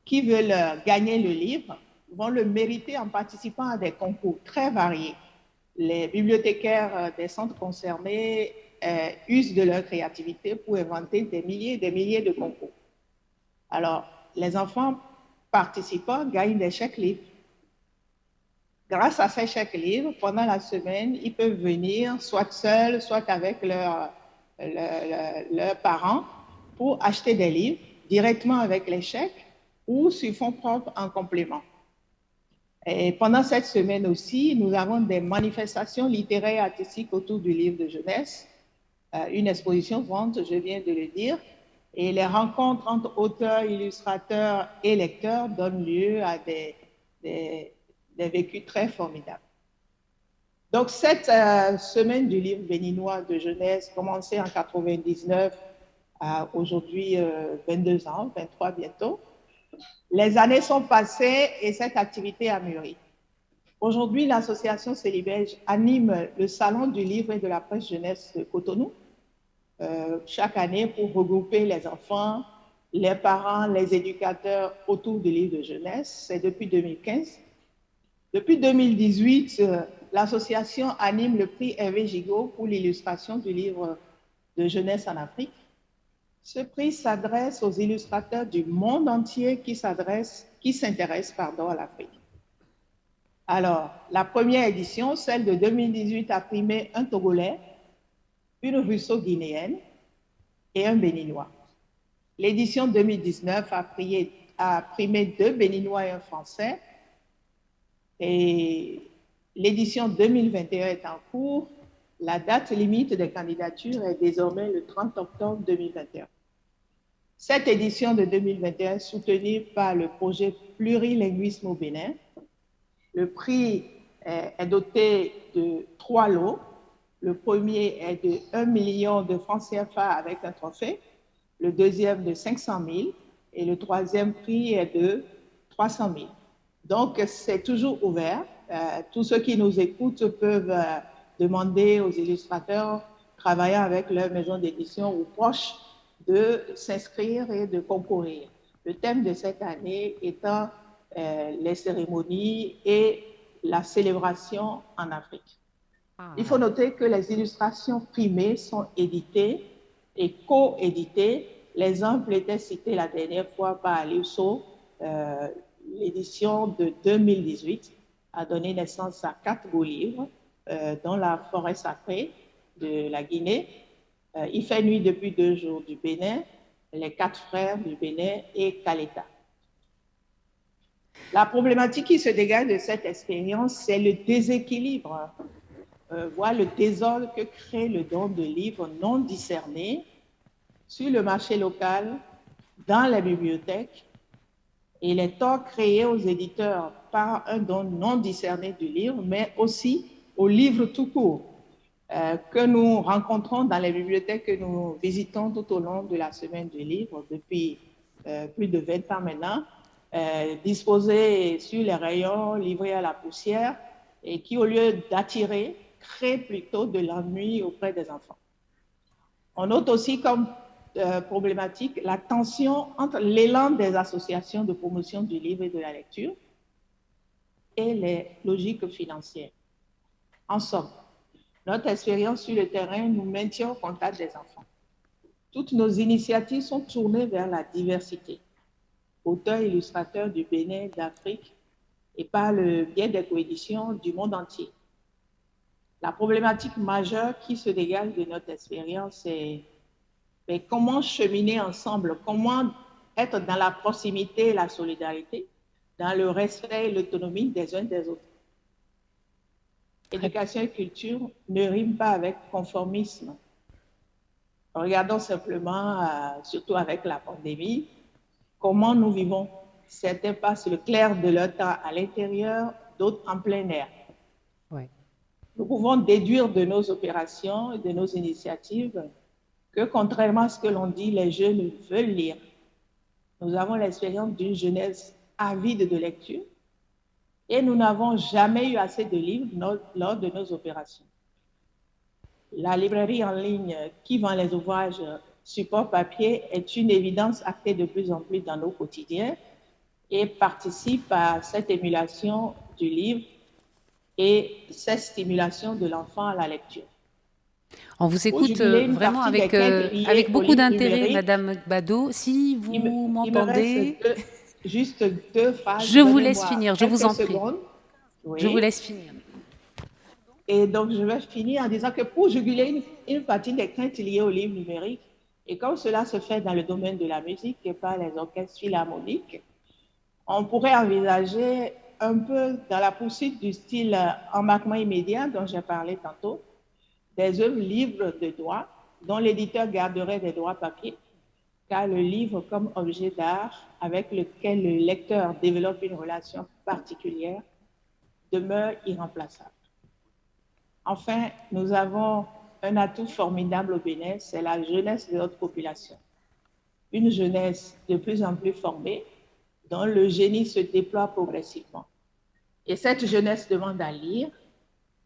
qui veulent gagner le livre vont le mériter en participant à des concours très variés. Les bibliothécaires des centres concernés usent de leur créativité pour inventer des milliers et des milliers de concours. Alors, les enfants participants gagnent des chèques livres. Grâce à ces chèques livres, pendant la semaine, ils peuvent venir soit seuls, soit avec leurs parents pour acheter des livres directement avec les chèques ou sur fonds propres en complément. Et pendant cette semaine aussi, nous avons des manifestations littéraires et artistiques autour du livre de jeunesse, une exposition vente, je viens de le dire, et les rencontres entre auteurs, illustrateurs et lecteurs donnent lieu à des vécus très formidables. Donc cette semaine du livre béninois de jeunesse, commencée en 99, à aujourd'hui 22 ans, 23 bientôt, les années sont passées et cette activité a mûri. Aujourd'hui, l'association Célibège anime le Salon du livre et de la presse jeunesse de Cotonou, chaque année pour regrouper les enfants, les parents, les éducateurs autour du livre de jeunesse. C'est depuis 2015. Depuis 2018, l'association anime le prix Hervé Gigot pour l'illustration du livre de jeunesse en Afrique. Ce prix s'adresse aux illustrateurs du monde entier qui s'intéressent à l'Afrique. Alors, la première édition, celle de 2018, a primé un Togolais, une Russo-guinéenne et un Béninois. L'édition 2019 a primé 2 Béninois et un Français. Et l'édition 2021 est en cours. La date limite des candidatures est désormais le 30 octobre 2021. Cette édition de 2021 est soutenue par le projet Plurilinguisme au Bénin. Le prix est doté de 3 lots. Le premier est de 1 million de francs CFA avec un trophée, le deuxième de 500 000 et le troisième prix est de 300 000. Donc, c'est toujours ouvert. Tous ceux qui nous écoutent peuvent demander aux illustrateurs travaillant avec leur maison d'édition ou proches de s'inscrire et de concourir. Le thème de cette année étant les cérémonies et la célébration en Afrique. Il faut noter que les illustrations primées sont éditées et co-éditées. L'exemple était cité la dernière fois par Aliuso. L'édition de 2018 a donné naissance à 4 beaux livres, dont La forêt sacrée de la Guinée, Il fait nuit depuis 2 jours du Bénin, Les 4 frères du Bénin et Kaleta. La problématique qui se dégage de cette expérience, c'est le déséquilibre, voire le désordre que crée le don de livres non discernés sur le marché local, dans les bibliothèques, et les torts créés aux éditeurs par un don non discerné du livre, mais aussi au livre tout court, que nous rencontrons dans les bibliothèques que nous visitons tout au long de la semaine du livre depuis plus de 20 ans maintenant, disposés sur les rayons, livrés à la poussière, et qui, au lieu d'attirer, créent plutôt de l'ennui auprès des enfants. On note aussi comme problématique la tension entre l'élan des associations de promotion du livre et de la lecture et les logiques financières. En somme, notre expérience sur le terrain nous maintient au contact des enfants. Toutes nos initiatives sont tournées vers la diversité. Auteurs, illustrateurs du Bénin, d'Afrique et par le biais des coéditions du monde entier. La problématique majeure qui se dégage de notre expérience, c'est comment cheminer ensemble, comment être dans la proximité et la solidarité, dans le respect et l'autonomie des uns des autres. Éducation et culture ne riment pas avec conformisme. Regardons simplement, surtout avec la pandémie, comment nous vivons. Certains passent le clair de leur temps à l'intérieur, d'autres en plein air. Ouais. nous pouvons déduire de nos opérations et de nos initiatives que, contrairement à ce que l'on dit, les jeunes veulent lire. Nous avons l'expérience d'une jeunesse avide de lecture et nous n'avons jamais eu assez de livres lors de nos opérations. La librairie en ligne qui vend les ouvrages support papier est une évidence actée de plus en plus dans nos quotidiens et participe à cette émulation du livre et cette stimulation de l'enfant à la lecture. On vous écoute vraiment avec beaucoup d'intérêt, Madame Gbado. Si vous m'entendez, juste deux phrases. Je vous laisse finir, je vous en prie. Oui. Je vous laisse finir. Et donc, je vais finir en disant que pour juguler une partie des craintes liées au livre numérique, et comme cela se fait dans le domaine de la musique et par les orchestres philharmoniques, on pourrait envisager un peu dans la poursuite du style embarquement immédiat dont j'ai parlé tantôt, des œuvres libres de droit dont l'éditeur garderait des droits papier, car le livre comme objet d'art avec lequel le lecteur développe une relation particulière demeure irremplaçable. Enfin, nous avons un atout formidable au Bénin, c'est la jeunesse de notre population. Une jeunesse de plus en plus formée, dont le génie se déploie progressivement. Et cette jeunesse demande à lire,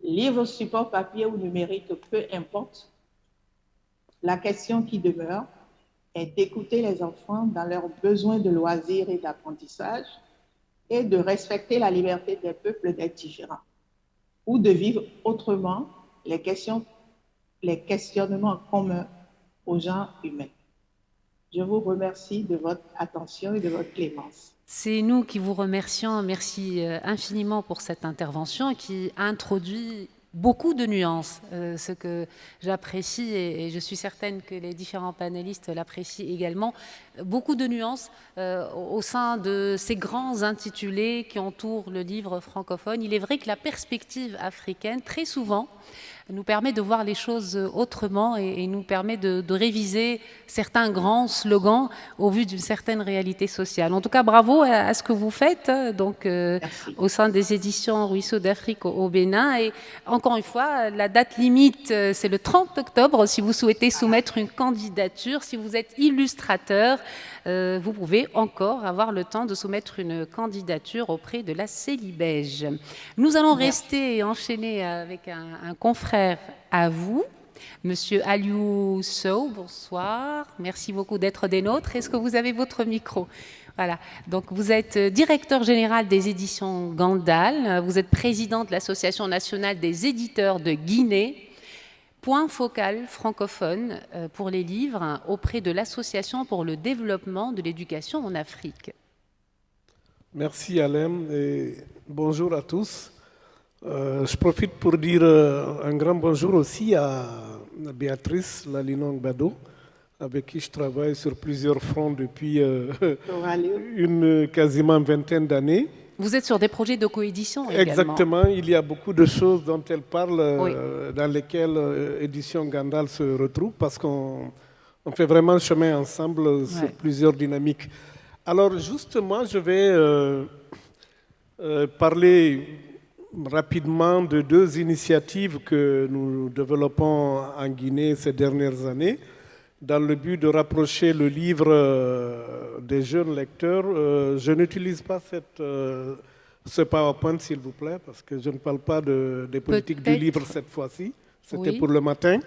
livre, support papier ou numérique, peu importe. La question qui demeure est d'écouter les enfants dans leurs besoins de loisirs et d'apprentissage et de respecter la liberté des peuples d'être différents ou de vivre autrement les questionnements communs aux gens humains. Je vous remercie de votre attention et de votre clémence. C'est nous qui vous remercions. Merci infiniment pour cette intervention qui introduit beaucoup de nuances, ce que j'apprécie et je suis certaine que les différents panélistes l'apprécient également, beaucoup de nuances au sein de ces grands intitulés qui entourent le livre francophone. Il est vrai que la perspective africaine, très souvent, nous permet de voir les choses autrement et nous permet de réviser certains grands slogans au vu d'une certaine réalité sociale. En tout cas, bravo à ce que vous faites donc, au sein des éditions Ruisseaux d'Afrique au Bénin. Et encore une fois, la date limite, c'est le 30 octobre. Si vous souhaitez soumettre une candidature, si vous êtes illustrateur, vous pouvez encore avoir le temps de soumettre une candidature auprès de la Célibège. Nous allons rester et enchaîner avec un confrère à vous, Monsieur Aliou Sow. Bonsoir, merci beaucoup d'être des nôtres. Est-ce que vous avez votre micro ? Voilà, donc vous êtes directeur général des éditions Gandal, vous êtes président de l'Association nationale des éditeurs de Guinée, point focal francophone pour les livres auprès de l'Association pour le développement de l'éducation en Afrique. Merci Alain et bonjour à tous. Je profite pour dire un grand bonjour aussi à Béatrice Lalinon Gbado, avec qui je travaille sur plusieurs fronts depuis une quasiment vingtaine d'années. Vous êtes sur des projets de coédition également. Exactement, il y a beaucoup de choses dont elle parle, dans lesquelles Édition Gandal se retrouve, parce qu'on fait vraiment chemin ensemble sur plusieurs dynamiques. Alors justement, je vais parler rapidement de deux initiatives que nous développons en Guinée ces dernières années, dans le but de rapprocher le livre des jeunes lecteurs. Je n'utilise pas ce PowerPoint, s'il vous plaît, parce que je ne parle pas des politiques du livre cette fois-ci. C'était pour le matin.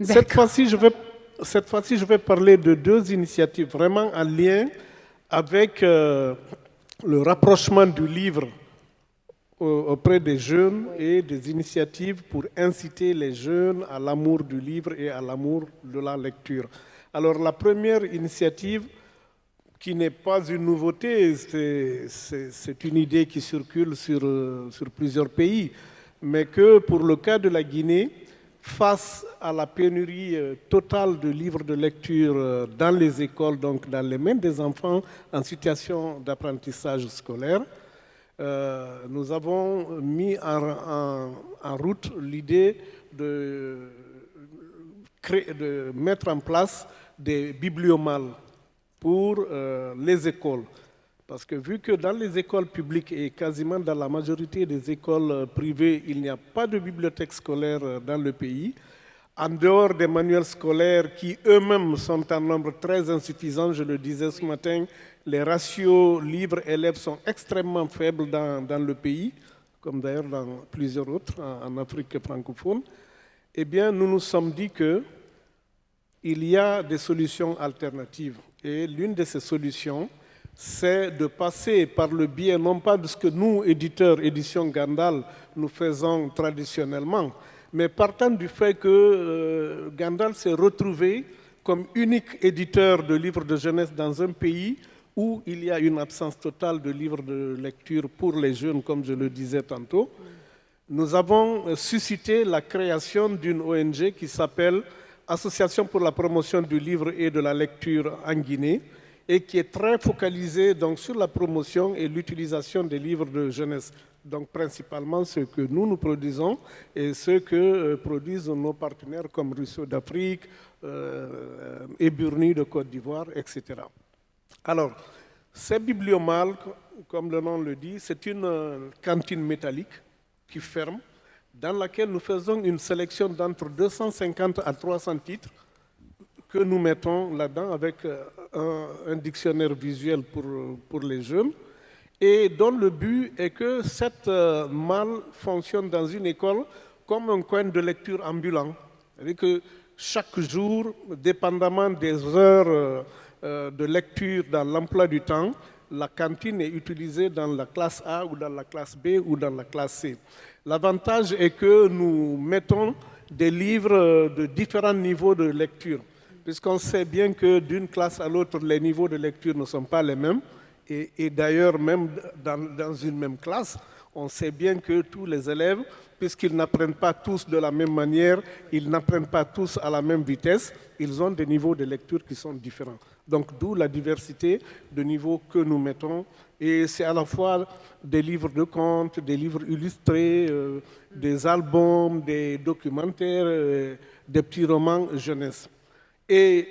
Cette fois-ci, je vais parler de deux initiatives vraiment en lien avec le rapprochement du livre auprès des jeunes et des initiatives pour inciter les jeunes à l'amour du livre et à l'amour de la lecture. Alors la première initiative, qui n'est pas une nouveauté, c'est une idée qui circule sur plusieurs pays, mais que pour le cas de la Guinée, face à la pénurie totale de livres de lecture dans les écoles, donc dans les mains des enfants en situation d'apprentissage scolaire, nous avons mis en route l'idée de mettre en place des bibliomals pour les écoles. Parce que vu que dans les écoles publiques et quasiment dans la majorité des écoles privées, il n'y a pas de bibliothèque scolaire dans le pays, en dehors des manuels scolaires qui eux-mêmes sont en nombre très insuffisant, je le disais ce matin, les ratios livres-élèves sont extrêmement faibles dans le pays, comme d'ailleurs dans plusieurs autres en Afrique francophone. Eh bien, nous nous sommes dit qu'il y a des solutions alternatives. Et l'une de ces solutions, c'est de passer par le biais, non pas de ce que nous, éditeurs, édition Gandal, nous faisons traditionnellement, mais partant du fait que Gandal s'est retrouvé comme unique éditeur de livres de jeunesse dans un pays où il y a une absence totale de livres de lecture pour les jeunes, comme je le disais tantôt. Nous avons suscité la création d'une ONG qui s'appelle Association pour la promotion du livre et de la lecture en Guinée, et qui est très focalisée donc, sur la promotion et l'utilisation des livres de jeunesse. Donc principalement ceux que nous produisons et ceux que produisent nos partenaires comme Rousseau d'Afrique, Eburni de Côte d'Ivoire, etc. Alors, ces bibliomals, comme le nom le dit, c'est une cantine métallique qui ferme, dans laquelle nous faisons une sélection d'entre 250 à 300 titres que nous mettons là-dedans avec un dictionnaire visuel pour les jeunes, et dont le but est que cette malle fonctionne dans une école comme un coin de lecture ambulant. C'est-à-dire que chaque jour, dépendamment des heures de lecture dans l'emploi du temps, la cantine est utilisée dans la classe A ou dans la classe B ou dans la classe C. L'avantage est que nous mettons des livres de différents niveaux de lecture, puisqu'on sait bien que d'une classe à l'autre, les niveaux de lecture ne sont pas les mêmes. Et d'ailleurs, même dans une même classe, on sait bien que tous les élèves, puisqu'ils n'apprennent pas tous de la même manière, ils n'apprennent pas tous à la même vitesse, ils ont des niveaux de lecture qui sont différents. Donc d'où la diversité de niveaux que nous mettons. Et c'est à la fois des livres de contes, des livres illustrés, des albums, des documentaires, des petits romans jeunesse. Et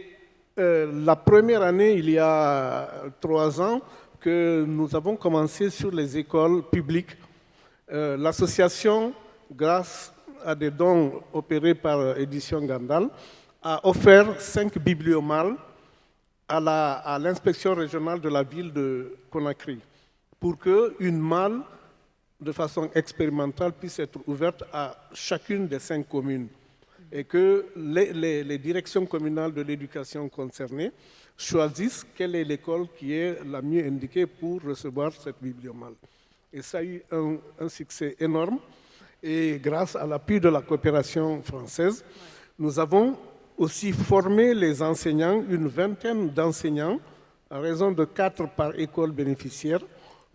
la première année, il y a 3 ans, que nous avons commencé sur les écoles publiques. L'association, grâce à des dons opérés par Édition Gandal, a offert 5 bibliomals à l'inspection régionale de la ville de Conakry pour qu'une malle, de façon expérimentale, puisse être ouverte à chacune des 5 communes et que les directions communales de l'éducation concernées choisissent quelle est l'école qui est la mieux indiquée pour recevoir cette bibliomale. Et ça a eu un succès énorme. Et grâce à l'appui de la coopération française, nous avons aussi formé les enseignants, une vingtaine d'enseignants, à raison de 4 par école bénéficiaire,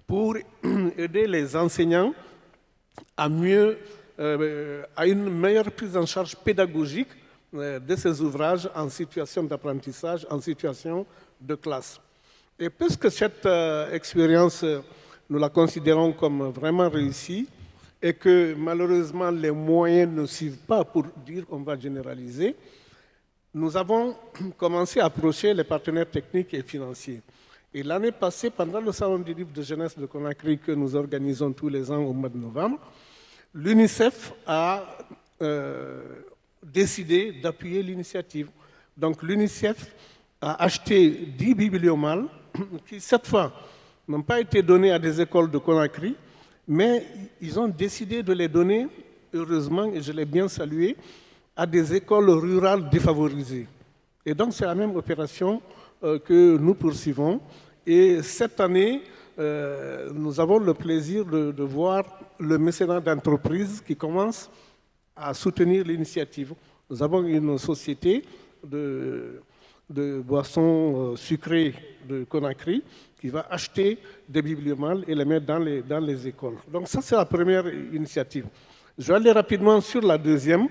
pour aider les enseignants à une meilleure prise en charge pédagogique de ces ouvrages en situation d'apprentissage, en situation de classe. Et puisque cette expérience, nous la considérons comme vraiment réussie, et que malheureusement les moyens ne suivent pas pour dire on va généraliser, nous avons commencé à approcher les partenaires techniques et financiers. Et l'année passée, pendant le Salon du livre de jeunesse de Conakry que nous organisons tous les ans au mois de novembre, l'UNICEF a décidé d'appuyer l'initiative. Donc l'UNICEF a acheté 10 bibliomals qui, cette fois, n'ont pas été donnés à des écoles de Conakry, mais ils ont décidé de les donner, heureusement, et je l'ai bien salué, à des écoles rurales défavorisées. Et donc c'est la même opération que nous poursuivons. Et cette année, nous avons le plaisir de voir le mécénat d'entreprise qui commence à soutenir l'initiative. Nous avons une société de boissons sucrées de Conakry qui va acheter des bibliomals et les mettre dans les écoles. Donc ça, c'est la première initiative. Je vais aller rapidement sur la deuxième,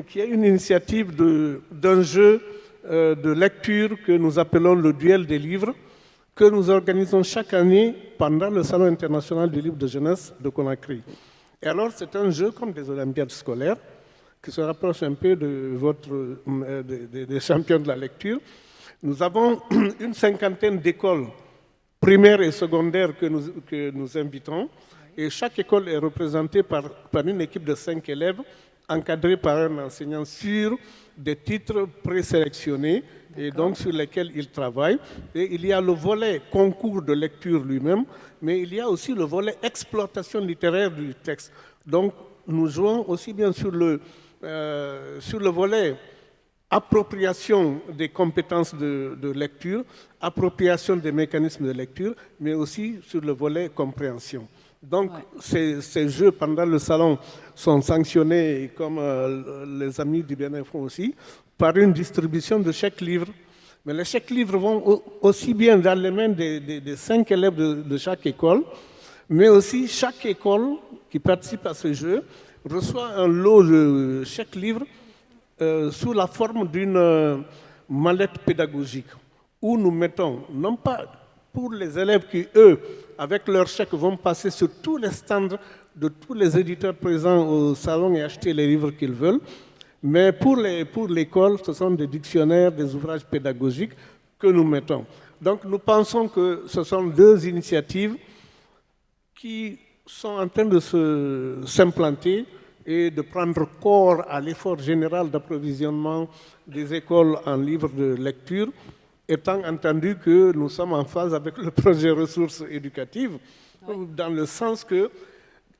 qui est une initiative d'un jeu de lecture que nous appelons le duel des livres, que nous organisons chaque année pendant le Salon international du livre de jeunesse de Conakry. Et alors, c'est un jeu comme des Olympiades scolaires, qui se rapproche un peu des champions de la lecture. Nous avons une 50aine d'écoles primaires et secondaires que nous invitons. Et chaque école est représentée par une équipe de 5 élèves encadrés par un enseignant sur des titres présélectionnés et donc sur lesquels ils travaillent. Et il y a le volet concours de lecture lui-même, mais il y a aussi le volet exploitation littéraire du texte. Donc nous jouons aussi bien sur le volet appropriation des compétences de lecture, appropriation des mécanismes de lecture, mais aussi sur le volet compréhension. Donc, ces jeux pendant le salon sont sanctionnés, comme les amis du bien-être font aussi, par une distribution de chèques livres. Mais les chèques livres vont aussi bien dans les mains des 5 élèves de chaque école, mais aussi chaque école qui participe à ce jeu reçoit un lot de chèques livres sous la forme d'une mallette pédagogique où nous mettons, non pas pour les élèves qui, eux, avec leur chèque, vont passer sur tous les stands de tous les éditeurs présents au salon et acheter les livres qu'ils veulent, mais pour l'école, ce sont des dictionnaires, des ouvrages pédagogiques que nous mettons. Donc nous pensons que ce sont 2 initiatives qui sont en train de s'implanter et de prendre corps à l'effort général d'approvisionnement des écoles en livres de lecture, étant entendu que nous sommes en phase avec le projet ressources éducatives, dans le sens que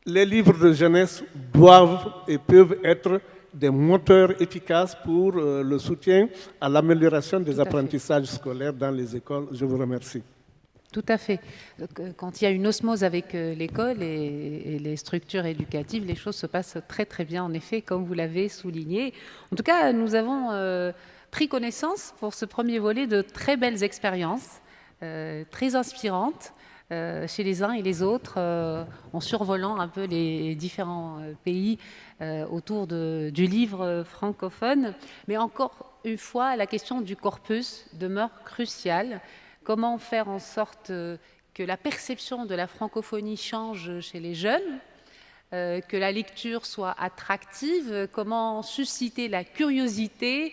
les livres de jeunesse doivent et peuvent être des moteurs efficaces pour le soutien à l'amélioration des apprentissages scolaires dans les écoles. Je vous remercie. Tout à fait. Quand il y a une osmose avec l'école et les structures éducatives, les choses se passent très très bien, en effet, comme vous l'avez souligné. En tout cas, nous avons pris connaissance pour ce premier volet de très belles expériences, très inspirantes, chez les uns et les autres, en survolant un peu les différents pays autour du livre francophone. Mais encore une fois, la question du corpus demeure cruciale. Comment faire en sorte que la perception de la francophonie change chez les jeunes, que la lecture soit attractive, comment susciter la curiosité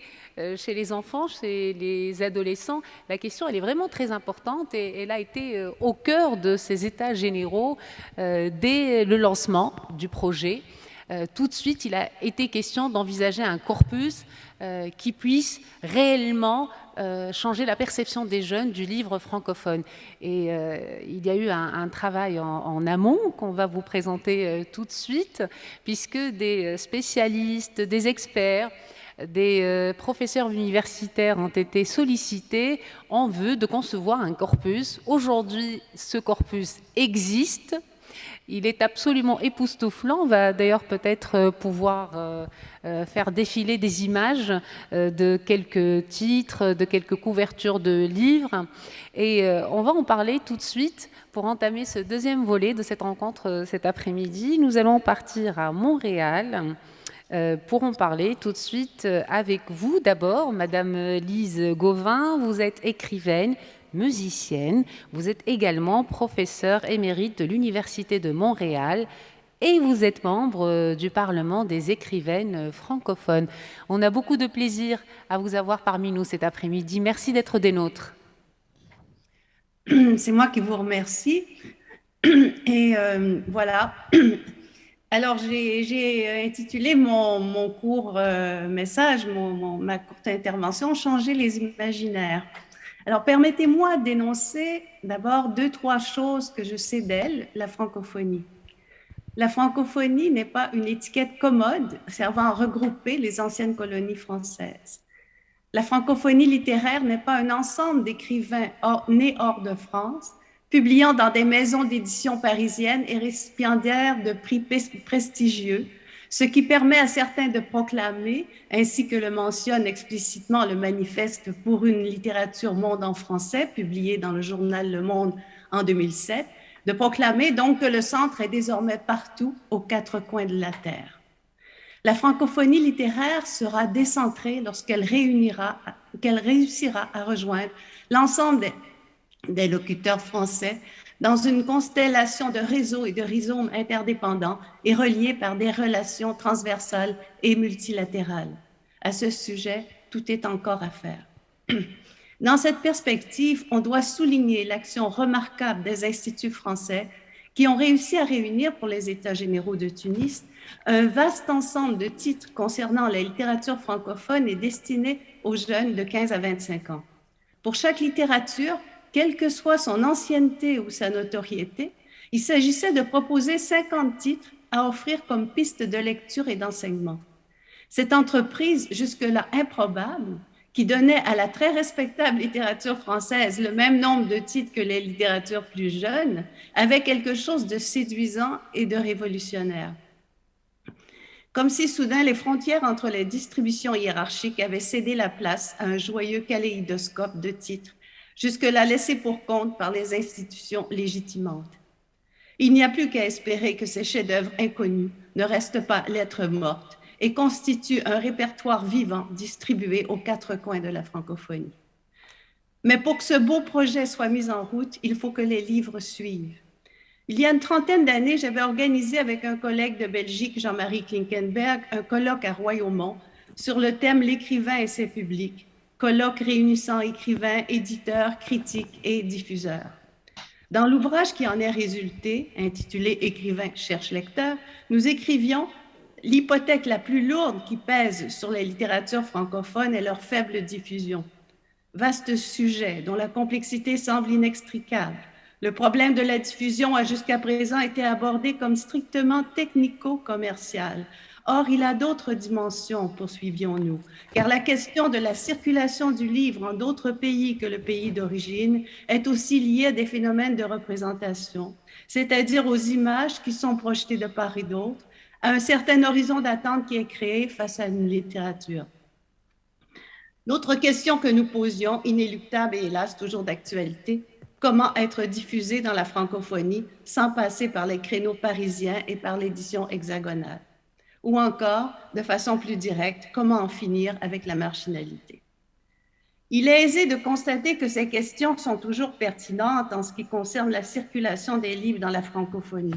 chez les enfants, chez les adolescents. La question, elle est vraiment très importante et elle a été au cœur de ces états généraux dès le lancement du projet. Tout de suite, il a été question d'envisager un corpus qui puisse réellement changer la perception des jeunes du livre francophone. Et il y a eu un travail en amont qu'on va vous présenter tout de suite, puisque des spécialistes, des experts, des professeurs universitaires ont été sollicités en vue de concevoir un corpus. Aujourd'hui, ce corpus existe. Il est absolument époustouflant. On va d'ailleurs peut-être pouvoir faire défiler des images de quelques titres, de quelques couvertures de livres. Et on va en parler tout de suite pour entamer ce deuxième volet de cette rencontre cet après-midi. Nous allons partir à Montréal pour en parler tout de suite avec vous. D'abord, Madame Lise Gauvin, vous êtes écrivaine, musicienne, vous êtes également professeure émérite de l'Université de Montréal et vous êtes membre du Parlement des écrivaines francophones. On a beaucoup de plaisir à vous avoir parmi nous cet après-midi. Merci d'être des nôtres. C'est moi qui vous remercie. Et voilà. Alors, j'ai intitulé mon court message, ma courte intervention, « Changer les imaginaires ». Alors, permettez-moi d'énoncer d'abord 2-3 choses que je sais d'elle, la francophonie. La francophonie n'est pas une étiquette commode servant à regrouper les anciennes colonies françaises. La francophonie littéraire n'est pas un ensemble d'écrivains nés hors de France, publiant dans des maisons d'édition parisiennes et récipiendaires de prix prestigieux, ce qui permet à certains de proclamer, ainsi que le mentionne explicitement le manifeste pour une littérature monde en français, publié dans le journal Le Monde en 2007, de proclamer donc que le centre est désormais partout, aux 4 coins de la Terre. La francophonie littéraire sera décentrée lorsqu'elle réussira à rejoindre l'ensemble des locuteurs français dans une constellation de réseaux et de rhizomes interdépendants et reliés par des relations transversales et multilatérales. À ce sujet, tout est encore à faire. Dans cette perspective, on doit souligner l'action remarquable des instituts français qui ont réussi à réunir pour les États généraux de Tunis un vaste ensemble de titres concernant la littérature francophone et destinés aux jeunes de 15 à 25 ans. Pour chaque littérature, quelle que soit son ancienneté ou sa notoriété, il s'agissait de proposer 50 titres à offrir comme piste de lecture et d'enseignement. Cette entreprise, jusque-là improbable, qui donnait à la très respectable littérature française le même nombre de titres que les littératures plus jeunes, avait quelque chose de séduisant et de révolutionnaire. Comme si soudain les frontières entre les distributions hiérarchiques avaient cédé la place à un joyeux kaléidoscope de titres, jusque-là laissés pour compte par les institutions légitimantes. Il n'y a plus qu'à espérer que ces chefs-d'œuvre inconnus ne restent pas lettres mortes et constituent un répertoire vivant distribué aux quatre coins de la francophonie. Mais pour que ce beau projet soit mis en route, il faut que les livres suivent. Il y a une trentaine d'années, j'avais organisé avec un collègue de Belgique, Jean-Marie Klinkenberg, un colloque à Royaumont sur le thème « L'écrivain et ses publics », colloque réunissant écrivains, éditeurs, critiques et diffuseurs. Dans l'ouvrage qui en est résulté, intitulé « Écrivain cherche lecteur », nous écrivions « L'hypothèque la plus lourde qui pèse sur les littératures francophones est leur faible diffusion. Vaste sujet dont la complexité semble inextricable. Le problème de la diffusion a jusqu'à présent été abordé comme strictement technico-commercial. Or, il a d'autres dimensions, poursuivions-nous, car la question de la circulation du livre en d'autres pays que le pays d'origine est aussi liée à des phénomènes de représentation, c'est-à-dire aux images qui sont projetées de part et d'autre, à un certain horizon d'attente qui est créé face à une littérature. L'autre question que nous posions, inéluctable et hélas toujours d'actualité, comment être diffusé dans la francophonie sans passer par les créneaux parisiens et par l'édition hexagonale? Ou encore, de façon plus directe, comment en finir avec la marginalité? Il est aisé de constater que ces questions sont toujours pertinentes en ce qui concerne la circulation des livres dans la francophonie.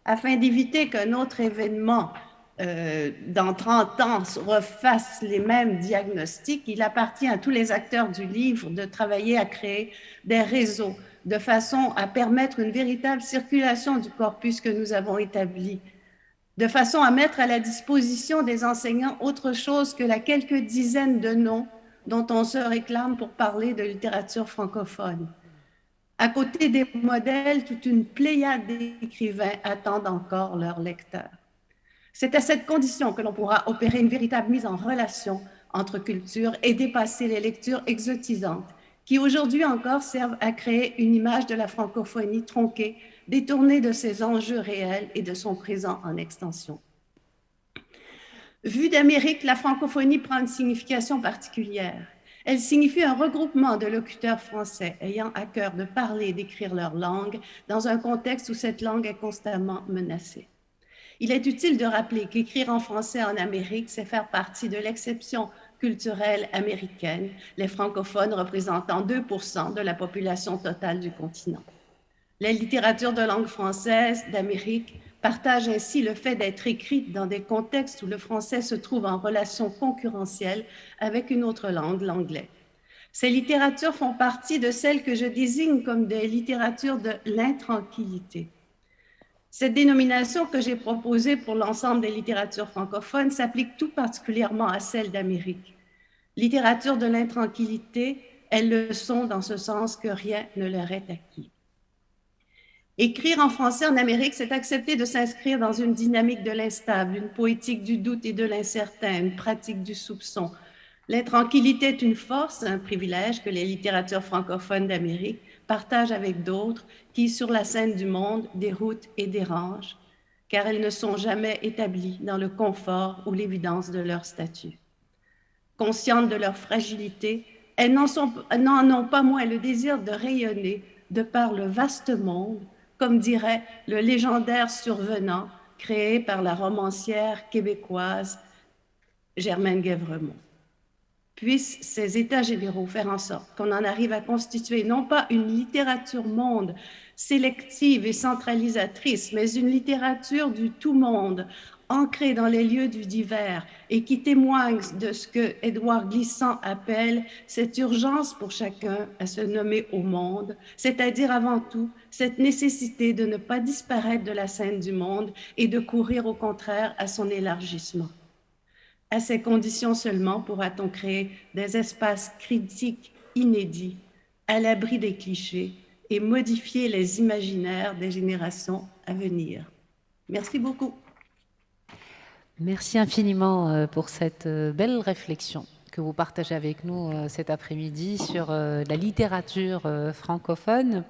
Afin d'éviter qu'un autre événement dans 30 ans refasse les mêmes diagnostics, il appartient à tous les acteurs du livre de travailler à créer des réseaux de façon à permettre une véritable circulation du corpus que nous avons établi, de façon à mettre à la disposition des enseignants autre chose que la quelques dizaines de noms dont on se réclame pour parler de littérature francophone. À côté des modèles, toute une pléiade d'écrivains attendent encore leurs lecteurs. C'est à cette condition que l'on pourra opérer une véritable mise en relation entre cultures et dépasser les lectures exotisantes qui aujourd'hui encore servent à créer une image de la francophonie tronquée, détournée de ses enjeux réels et de son présent en extension. Vue d'Amérique, la francophonie prend une signification particulière. Elle signifie un regroupement de locuteurs français ayant à cœur de parler et d'écrire leur langue dans un contexte où cette langue est constamment menacée. Il est utile de rappeler qu'écrire en français en Amérique, c'est faire partie de l'exception culturelle américaine, les francophones représentant 2% de la population totale du continent. La littérature de langue française d'Amérique partage ainsi le fait d'être écrite dans des contextes où le français se trouve en relation concurrentielle avec une autre langue, l'anglais. Ces littératures font partie de celles que je désigne comme des littératures de l'intranquillité. Cette dénomination que j'ai proposée pour l'ensemble des littératures francophones s'applique tout particulièrement à celle d'Amérique. Littérature de l'intranquillité, elles le sont dans ce sens que rien ne leur est acquis. Écrire en français en Amérique, c'est accepter de s'inscrire dans une dynamique de l'instable, une poétique du doute et de l'incertain, une pratique du soupçon. L'intranquillité est une force, un privilège que les littératures francophones d'Amérique partagent avec d'autres qui, sur la scène du monde, déroutent et dérangent, car elles ne sont jamais établies dans le confort ou l'évidence de leur statut. Conscientes de leur fragilité, elles n'en ont pas moins le désir de rayonner de par le vaste monde, comme dirait le légendaire survenant créé par la romancière québécoise Germaine Guèvremont. Puissent ces États généraux faire en sorte qu'on en arrive à constituer non pas une littérature monde sélective et centralisatrice, mais une littérature du tout monde, ancrés dans les lieux du divers et qui témoignent de ce que Édouard Glissant appelle cette urgence pour chacun à se nommer au monde, c'est-à-dire avant tout cette nécessité de ne pas disparaître de la scène du monde et de courir au contraire à son élargissement. À ces conditions seulement pourra-t-on créer des espaces critiques inédits, à l'abri des clichés, et modifier les imaginaires des générations à venir. Merci beaucoup. Merci infiniment pour cette belle réflexion que vous partagez avec nous cet après-midi sur la littérature francophone.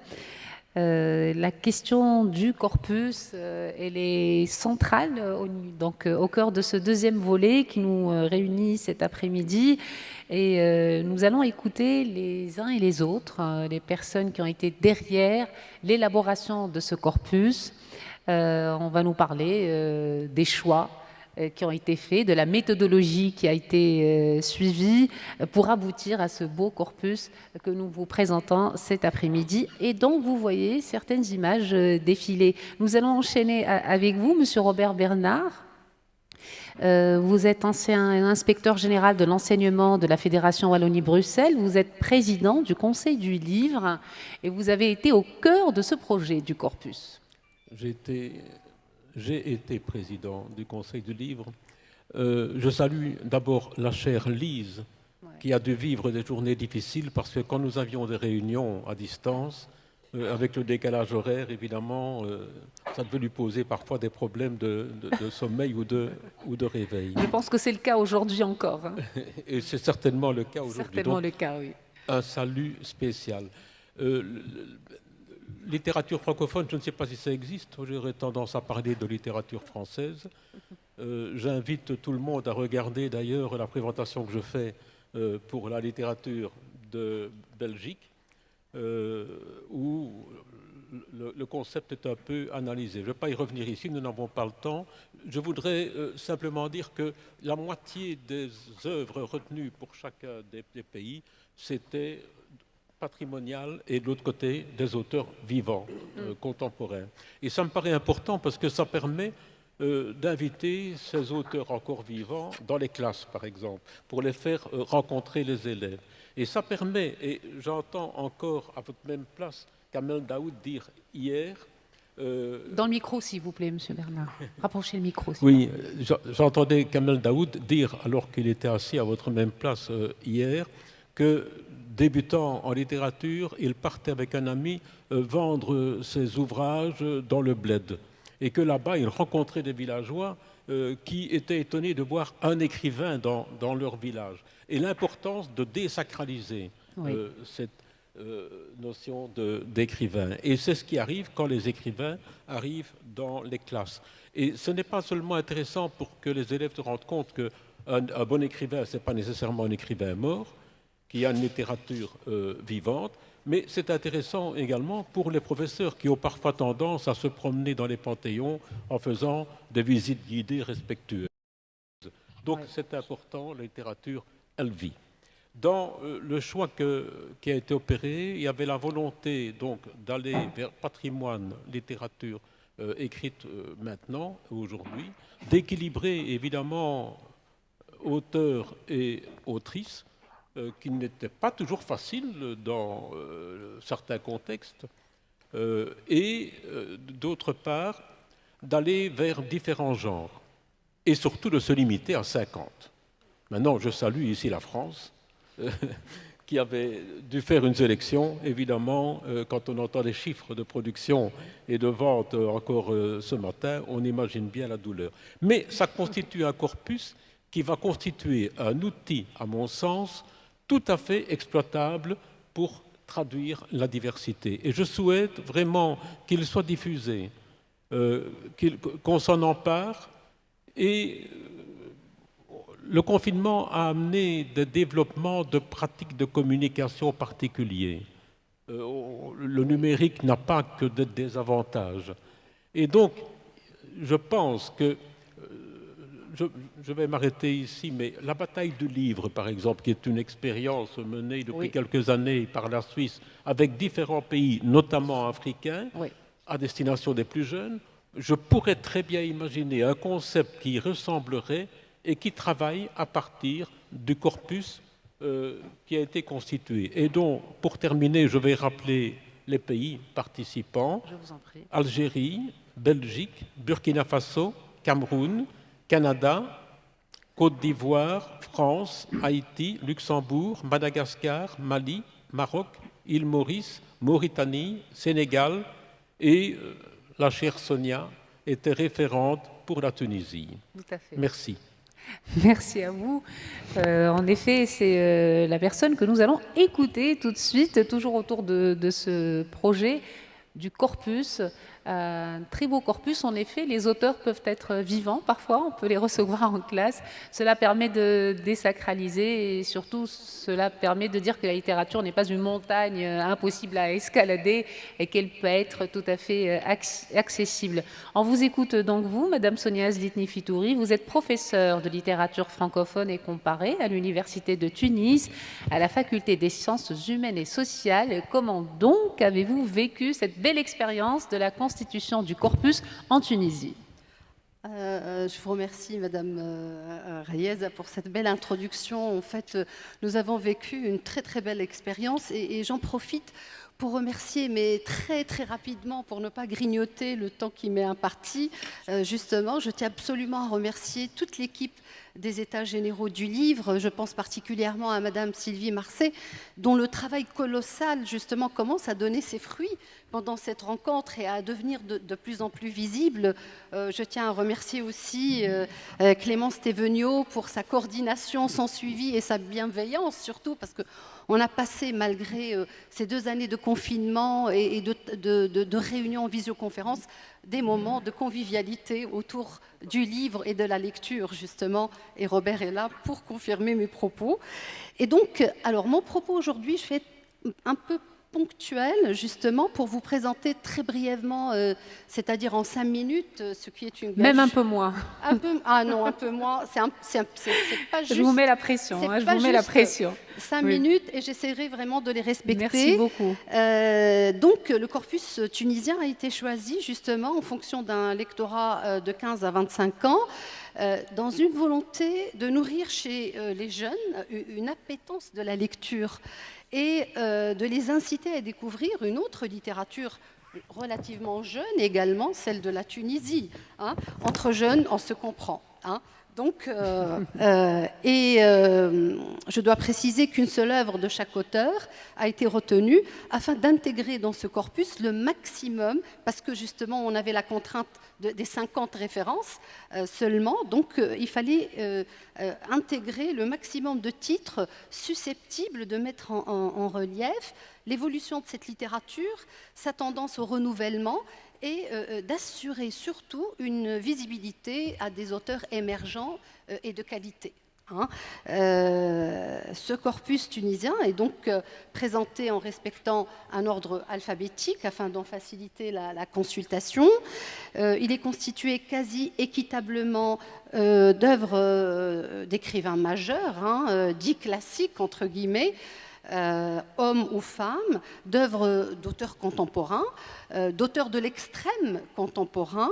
La question du corpus, elle est centrale donc, au cœur de ce deuxième volet qui nous réunit cet après-midi. Et nous allons écouter les uns et les autres, les personnes qui ont été derrière l'élaboration de ce corpus. On va nous parler des choix qui ont été faits, de la méthodologie qui a été suivie pour aboutir à ce beau corpus que nous vous présentons cet après-midi et dont vous voyez certaines images défiler. Nous allons enchaîner avec vous, Monsieur Robert Bernard. Vous êtes ancien inspecteur général de l'enseignement de la Fédération Wallonie-Bruxelles. Vous êtes président du Conseil du livre et vous avez été au cœur de ce projet du corpus. J'ai été président du Conseil du livre. Je salue d'abord la chère Lise, qui a dû vivre des journées difficiles parce que quand nous avions des réunions à distance, avec le décalage horaire, évidemment, ça devait lui poser parfois des problèmes de sommeil ou de réveil. Je pense que c'est le cas aujourd'hui encore. Hein. Et c'est certainement le cas aujourd'hui. Certainement le cas, oui. Un salut spécial. Littérature francophone, je ne sais pas si ça existe. J'aurais tendance à parler de littérature française. J'invite tout le monde à regarder d'ailleurs la présentation que je fais pour la littérature de Belgique, où le concept est un peu analysé. Je ne vais pas y revenir ici, nous n'avons pas le temps. Je voudrais simplement dire que la moitié des œuvres retenues pour chacun des pays, c'était patrimonial et de l'autre côté des auteurs vivants, contemporains. Et ça me paraît important parce que ça permet d'inviter ces auteurs encore vivants dans les classes, par exemple, pour les faire rencontrer les élèves. Et ça permet, et j'entends encore à votre même place Kamel Daoud dire hier... Dans le micro, s'il vous plaît, Monsieur Bernard. Rapprochez le micro. Oui, j'entendais Kamel Daoud dire, alors qu'il était assis à votre même place hier, que débutant en littérature, il partait avec un ami vendre ses ouvrages dans le bled. Et que là-bas, il rencontrait des villageois qui étaient étonnés de voir un écrivain dans leur village. Et l'importance de désacraliser cette notion d'écrivain. Et c'est ce qui arrive quand les écrivains arrivent dans les classes. Et ce n'est pas seulement intéressant pour que les élèves se rendent compte qu'un bon écrivain, ce n'est pas nécessairement un écrivain mort, qui a une littérature vivante, mais c'est intéressant également pour les professeurs qui ont parfois tendance à se promener dans les panthéons en faisant des visites guidées respectueuses. Donc c'est important, la littérature, elle vit. Dans le choix qui a été opéré, il y avait la volonté donc d'aller vers patrimoine, littérature écrite maintenant, aujourd'hui, d'équilibrer évidemment auteurs et autrices, qui n'était pas toujours facile dans certains contextes, et d'autre part, d'aller vers différents genres, et surtout de se limiter à 50. Maintenant, je salue ici la France, qui avait dû faire une sélection, évidemment, quand on entend les chiffres de production et de vente encore ce matin, on imagine bien la douleur. Mais ça constitue un corpus qui va constituer un outil, à mon sens, tout à fait exploitable pour traduire la diversité. Et je souhaite vraiment qu'il soit diffusé, qu'on s'en empare. Et le confinement a amené des développements de pratiques de communication particuliers. Le numérique n'a pas que des désavantages. Et donc, je pense que je vais m'arrêter ici, mais la bataille du livre, par exemple, qui est une expérience menée depuis quelques années par la Suisse avec différents pays, notamment africains, à destination des plus jeunes, je pourrais très bien imaginer un concept qui ressemblerait et qui travaille à partir du corpus qui a été constitué. Et donc, pour terminer, je vais rappeler les pays participants. Je vous en prie. Algérie, Belgique, Burkina Faso, Cameroun, Canada, Côte d'Ivoire, France, Haïti, Luxembourg, Madagascar, Mali, Maroc, île Maurice, Mauritanie, Sénégal et la chère Sonia était référente pour la Tunisie. Tout à fait. Merci. Merci à vous. En effet, c'est la personne que nous allons écouter tout de suite, toujours autour de ce projet du corpus. Un très beau corpus, en effet. Les auteurs peuvent être vivants parfois, on peut les recevoir en classe. Cela permet de désacraliser et surtout cela permet de dire que la littérature n'est pas une montagne impossible à escalader et qu'elle peut être tout à fait accessible. On vous écoute donc vous, Madame Sonia Zlitni-Fitouri, vous êtes professeure de littérature francophone et comparée à l'Université de Tunis, à la Faculté des sciences humaines et sociales. Comment donc avez-vous vécu cette belle expérience de la constitution du corpus en Tunisie? Je vous remercie, Madame Reyes, pour cette belle introduction. En fait, nous avons vécu une très très belle expérience et j'en profite pour remercier, mais très très rapidement, pour ne pas grignoter le temps qui m'est imparti, justement, je tiens absolument à remercier toute l'équipe des États généraux du livre. Je pense particulièrement à Madame Sylvie Marcet, dont le travail colossal, justement, commence à donner ses fruits pendant cette rencontre et à devenir de plus en plus visible. Je tiens à remercier aussi Clémence Thévenot pour sa coordination sans suivi et sa bienveillance, surtout parce qu'on a passé, malgré ces 2 années de confinement et de réunions en visioconférence, des moments de convivialité autour du livre et de la lecture, justement. Et Robert est là pour confirmer mes propos. Et donc, alors, mon propos aujourd'hui, je vais être un peu ponctuel, justement, pour vous présenter très brièvement, c'est-à-dire en 5 minutes, ce qui est une... Même un peu moins. Ah non, un peu moins, c'est pas juste... Je vous mets la pression, je vous mets la pression. 5 minutes, et j'essaierai vraiment de les respecter. Merci beaucoup. Donc, le corpus tunisien a été choisi, justement, en fonction d'un lectorat de 15 à 25 ans, dans une volonté de nourrir chez les jeunes une appétence de la lecture et de les inciter à découvrir une autre littérature relativement jeune également, celle de la Tunisie. Hein. Entre jeunes, on se comprend. Hein. Donc, je dois préciser qu'une seule œuvre de chaque auteur a été retenue afin d'intégrer dans ce corpus le maximum, parce que justement on avait la contrainte des 50 références seulement, donc il fallait intégrer le maximum de titres susceptibles de mettre en relief l'évolution de cette littérature, sa tendance au renouvellement, et d'assurer surtout une visibilité à des auteurs émergents et de qualité. Hein. Ce corpus tunisien est donc présenté en respectant un ordre alphabétique afin d'en faciliter la consultation. Il est constitué quasi équitablement d'œuvres d'écrivains majeurs, hein, dits classiques entre guillemets, hommes ou femmes, d'œuvres d'auteurs contemporains, d'auteurs de l'extrême contemporain,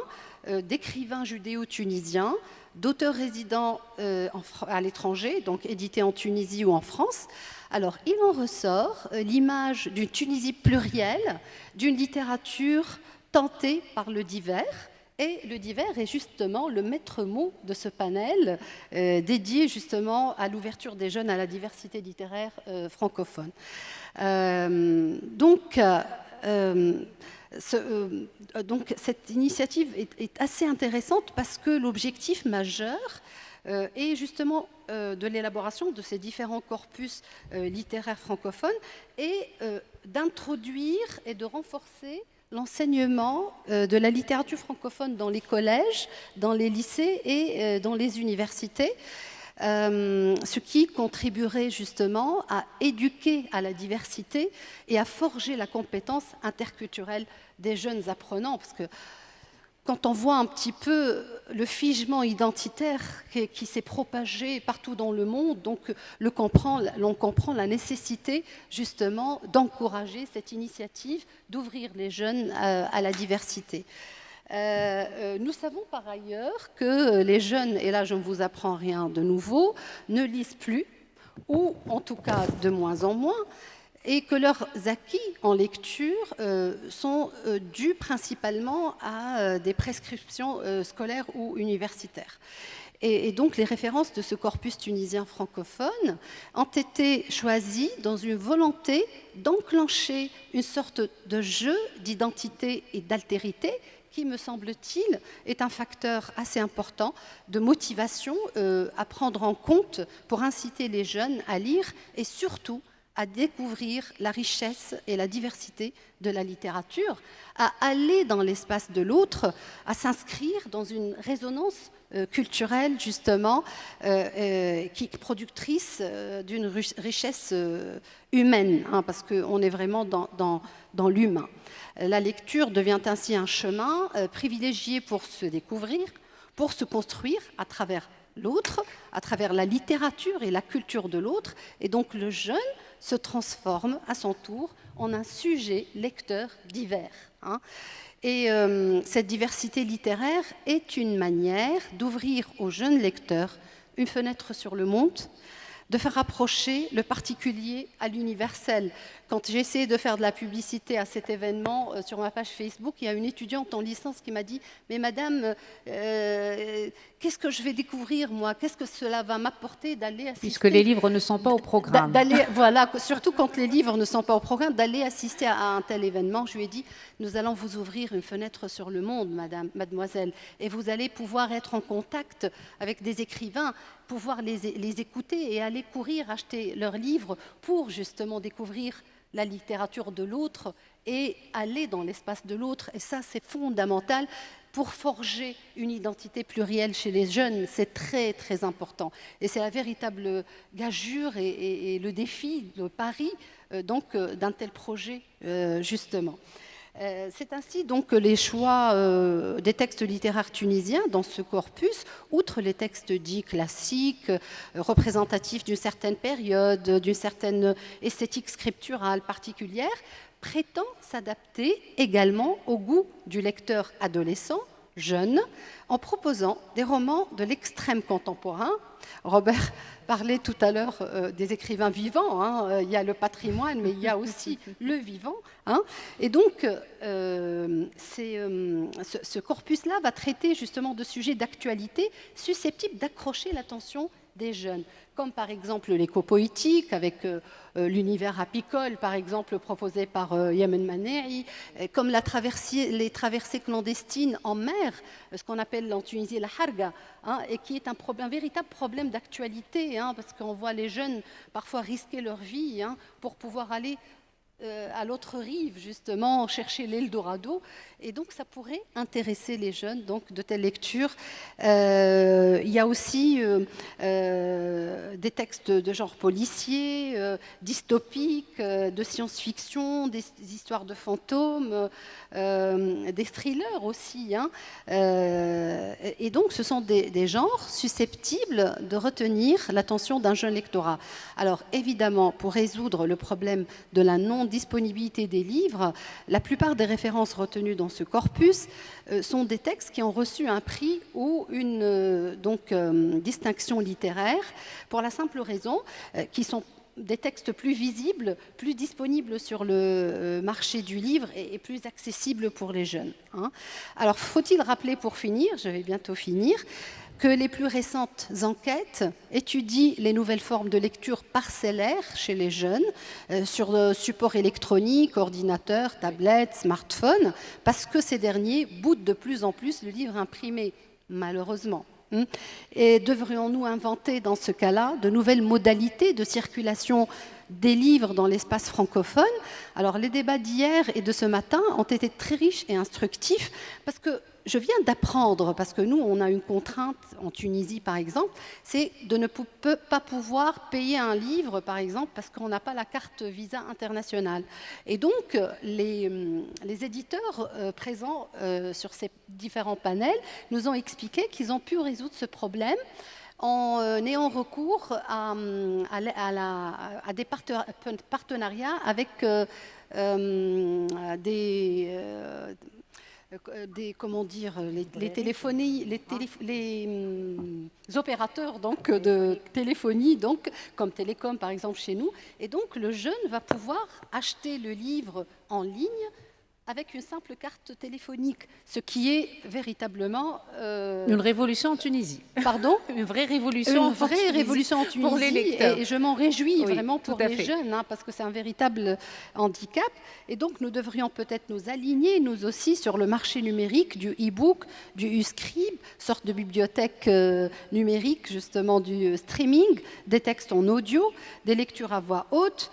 d'écrivains judéo-tunisiens, d'auteurs résidant à l'étranger, donc édités en Tunisie ou en France. Alors, il en ressort l'image d'une Tunisie plurielle, d'une littérature tentée par le divers. Et le divers est justement le maître mot de ce panel dédié justement à l'ouverture des jeunes à la diversité littéraire francophone. Donc, cette initiative est assez intéressante parce que l'objectif majeur est justement de l'élaboration de ces différents corpus littéraires francophones et d'introduire et de renforcer l'enseignement de la littérature francophone dans les collèges, dans les lycées et dans les universités, ce qui contribuerait justement à éduquer à la diversité et à forger la compétence interculturelle des jeunes apprenants. Parce que quand on voit un petit peu le figement identitaire qui s'est propagé partout dans le monde, donc l'on comprend la nécessité justement d'encourager cette initiative, d'ouvrir les jeunes à la diversité. Nous savons par ailleurs que les jeunes, et là je ne vous apprends rien de nouveau, ne lisent plus, ou en tout cas de moins en moins, et que leurs acquis en lecture sont dus principalement à des prescriptions scolaires ou universitaires. Et donc les références de ce corpus tunisien francophone ont été choisies dans une volonté d'enclencher une sorte de jeu d'identité et d'altérité qui, me semble-t-il, est un facteur assez important de motivation à prendre en compte pour inciter les jeunes à lire et surtout à découvrir la richesse et la diversité de la littérature, à aller dans l'espace de l'autre, à s'inscrire dans une résonance culturelle, justement, qui est productrice d'une richesse humaine, hein, parce qu'on est vraiment dans l'humain. La lecture devient ainsi un chemin privilégié pour se découvrir, pour se construire à travers l'autre, à travers la littérature et la culture de l'autre, et donc le jeune se transforme à son tour en un sujet lecteur divers. Hein. Et cette diversité littéraire est une manière d'ouvrir aux jeunes lecteurs une fenêtre sur le monde, de faire approcher le particulier à l'universel. Quand j'ai essayé de faire de la publicité à cet événement sur ma page Facebook, il y a une étudiante en licence qui m'a dit « Mais madame, qu'est-ce que je vais découvrir, moi? Qu'est-ce que cela va m'apporter d'aller assister ?» Puisque les livres ne sont pas au programme. Voilà, surtout quand les livres ne sont pas au programme, d'aller assister à un tel événement. Je lui ai dit « Nous allons vous ouvrir une fenêtre sur le monde, mademoiselle, et vous allez pouvoir être en contact avec des écrivains, pouvoir les écouter et aller courir acheter leurs livres pour justement découvrir la littérature de l'autre et aller dans l'espace de l'autre. Et ça, c'est fondamental pour forger une identité plurielle chez les jeunes. C'est très, très important. Et c'est la véritable gageure et le défi, le pari donc d'un tel projet, justement. C'est ainsi donc que les choix des textes littéraires tunisiens dans ce corpus, outre les textes dits classiques, représentatifs d'une certaine période, d'une certaine esthétique scripturale particulière, prétend s'adapter également au goût du lecteur adolescent, jeune, en proposant des romans de l'extrême contemporain. Robert parlait tout à l'heure des écrivains vivants, hein. Il y a le patrimoine, mais il y a aussi le vivant. Hein. Et donc, ce corpus-là va traiter justement de sujets d'actualité susceptibles d'accrocher l'attention des jeunes, comme par exemple l'éco-poétique, avec l'univers apicole, par exemple, proposé par Yemen Manéi, comme les traversées clandestines en mer, ce qu'on appelle en Tunisie la harga, hein, et qui est un véritable problème d'actualité, hein, parce qu'on voit les jeunes parfois risquer leur vie, hein, pour pouvoir aller à l'autre rive, justement, chercher l'Eldorado. Et donc, ça pourrait intéresser les jeunes, donc, de telles lectures. Il y a aussi des textes de genre policier, dystopiques, de science-fiction, des histoires de fantômes, des thrillers aussi. Hein. Et donc, ce sont des genres susceptibles de retenir l'attention d'un jeune lectorat. Alors, évidemment, pour résoudre le problème de la non-disponibilité des livres, la plupart des références retenues dans ce corpus sont des textes qui ont reçu un prix ou une distinction littéraire, pour la simple raison qu'ils sont des textes plus visibles, plus disponibles sur le marché du livre et plus accessibles pour les jeunes. Hein. Alors, faut-il rappeler pour finir, je vais bientôt finir, que les plus récentes enquêtes étudient les nouvelles formes de lecture parcellaire chez les jeunes sur support électronique, ordinateur, tablette, smartphone, parce que ces derniers boudent de plus en plus le livre imprimé, malheureusement. Et devrions-nous inventer dans ce cas-là de nouvelles modalités de circulation des livres dans l'espace francophone? Alors les débats d'hier et de ce matin ont été très riches et instructifs, parce que je viens d'apprendre, parce que nous, on a une contrainte en Tunisie, par exemple, c'est de ne pas pouvoir payer un livre, par exemple, parce qu'on n'a pas la carte Visa internationale. Et donc, les éditeurs présents sur ces différents panels nous ont expliqué qu'ils ont pu résoudre ce problème en ayant recours à des partenariats avec comment dire, les téléphonies, les opérateurs donc, de téléphonie, donc, comme Télécom par exemple chez nous. Et donc le jeune va pouvoir acheter le livre en ligne avec une simple carte téléphonique, ce qui est véritablement... Une révolution en Tunisie. Pardon ? Une vraie révolution en Tunisie pour les lecteurs. Et je m'en réjouis vraiment pour les fait. jeunes, hein, parce que c'est un véritable handicap. Et donc nous devrions peut-être nous aligner, nous aussi, sur le marché numérique du e-book, du e-scribe, sorte de bibliothèque numérique, justement du streaming, des textes en audio, des lectures à voix haute,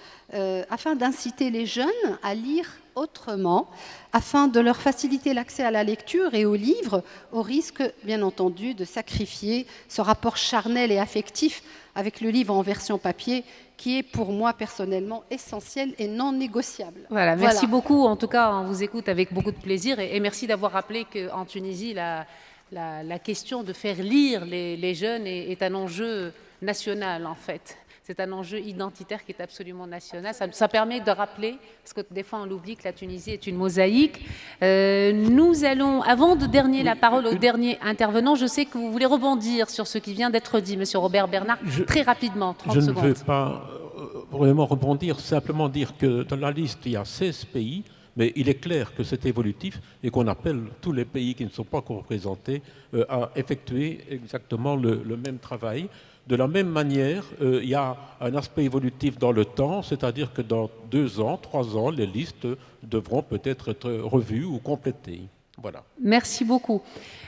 afin d'inciter les jeunes à lire autrement, afin de leur faciliter l'accès à la lecture et aux livres, au risque, bien entendu, de sacrifier ce rapport charnel et affectif avec le livre en version papier, qui est pour moi personnellement essentiel et non négociable. Voilà, merci beaucoup. En tout cas, on vous écoute avec beaucoup de plaisir et merci d'avoir rappelé qu'en Tunisie, la question de faire lire les jeunes est un enjeu national, en fait. C'est un enjeu identitaire qui est absolument national. Ça permet de rappeler, parce que des fois on l'oublie, que la Tunisie est une mosaïque. Nous allons, avant de donner la parole au dernier intervenant, je sais que vous voulez rebondir sur ce qui vient d'être dit, Monsieur Robert Bernard, très rapidement, 30 secondes. Je ne veux pas vraiment rebondir, simplement dire que dans la liste, il y a 16 pays, mais il est clair que c'est évolutif et qu'on appelle tous les pays qui ne sont pas encore représentés à effectuer exactement le même travail. De la même manière, il y a un aspect évolutif dans le temps, c'est-à-dire que dans 2 ans, 3 ans, les listes devront peut-être être revues ou complétées. Voilà. Merci beaucoup.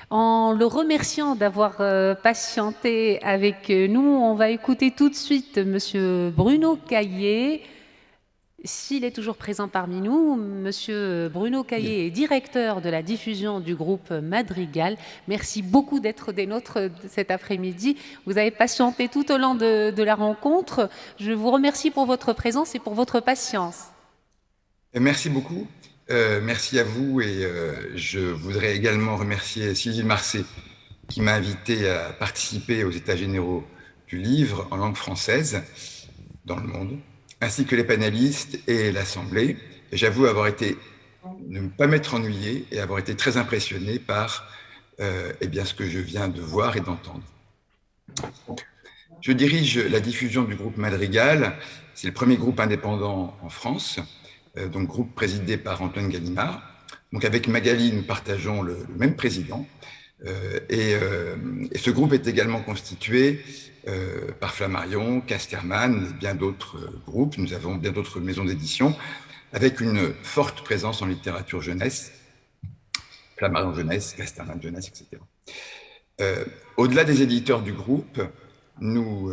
En le remerciant d'avoir patienté avec nous, on va écouter tout de suite Monsieur Bruno Caillé. S'il est toujours présent parmi nous, Monsieur Bruno Caillé est directeur de la diffusion du groupe Madrigal. Merci beaucoup d'être des nôtres cet après-midi. Vous avez patienté tout au long de la rencontre. Je vous remercie pour votre présence et pour votre patience. Merci beaucoup. Merci à vous et je voudrais également remercier Sylvie Marcet qui m'a invité à participer aux États généraux du livre en langue française dans le monde, ainsi que les panélistes et l'Assemblée. J'avoue ne pas m'être ennuyé et avoir été très impressionné par ce que je viens de voir et d'entendre. Je dirige la diffusion du groupe Madrigal. C'est le premier groupe indépendant en France, donc groupe présidé par Antoine Gallimard. Donc avec Magali, nous partageons le même président. Et ce groupe est également constitué par Flammarion, Casterman et bien d'autres groupes. Nous avons bien d'autres maisons d'édition avec une forte présence en littérature jeunesse, Flammarion jeunesse, Casterman jeunesse, etc. Au-delà des éditeurs du groupe, nous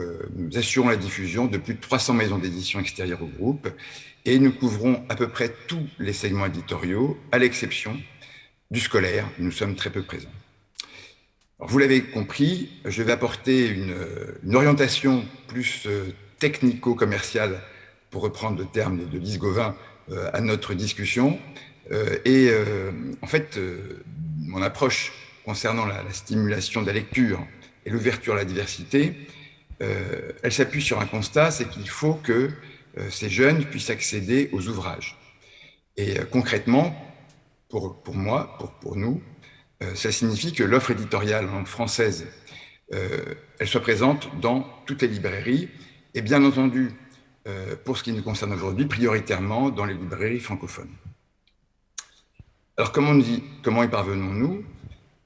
assurons la diffusion de plus de 300 maisons d'édition extérieures au groupe et nous couvrons à peu près tous les segments éditoriaux, à l'exception du scolaire. Nous sommes très peu présents. Alors, vous l'avez compris, je vais apporter une orientation plus technico-commerciale, pour reprendre le terme de Lise Gauvin, à notre discussion. En fait, mon approche concernant la stimulation de la lecture et l'ouverture à la diversité, elle s'appuie sur un constat, c'est qu'il faut que ces jeunes puissent accéder aux ouvrages. Et concrètement, pour moi, pour nous, ça signifie que l'offre éditoriale en langue française, elle soit présente dans toutes les librairies, et bien entendu, pour ce qui nous concerne aujourd'hui, prioritairement dans les librairies francophones. Alors comment y parvenons-nous?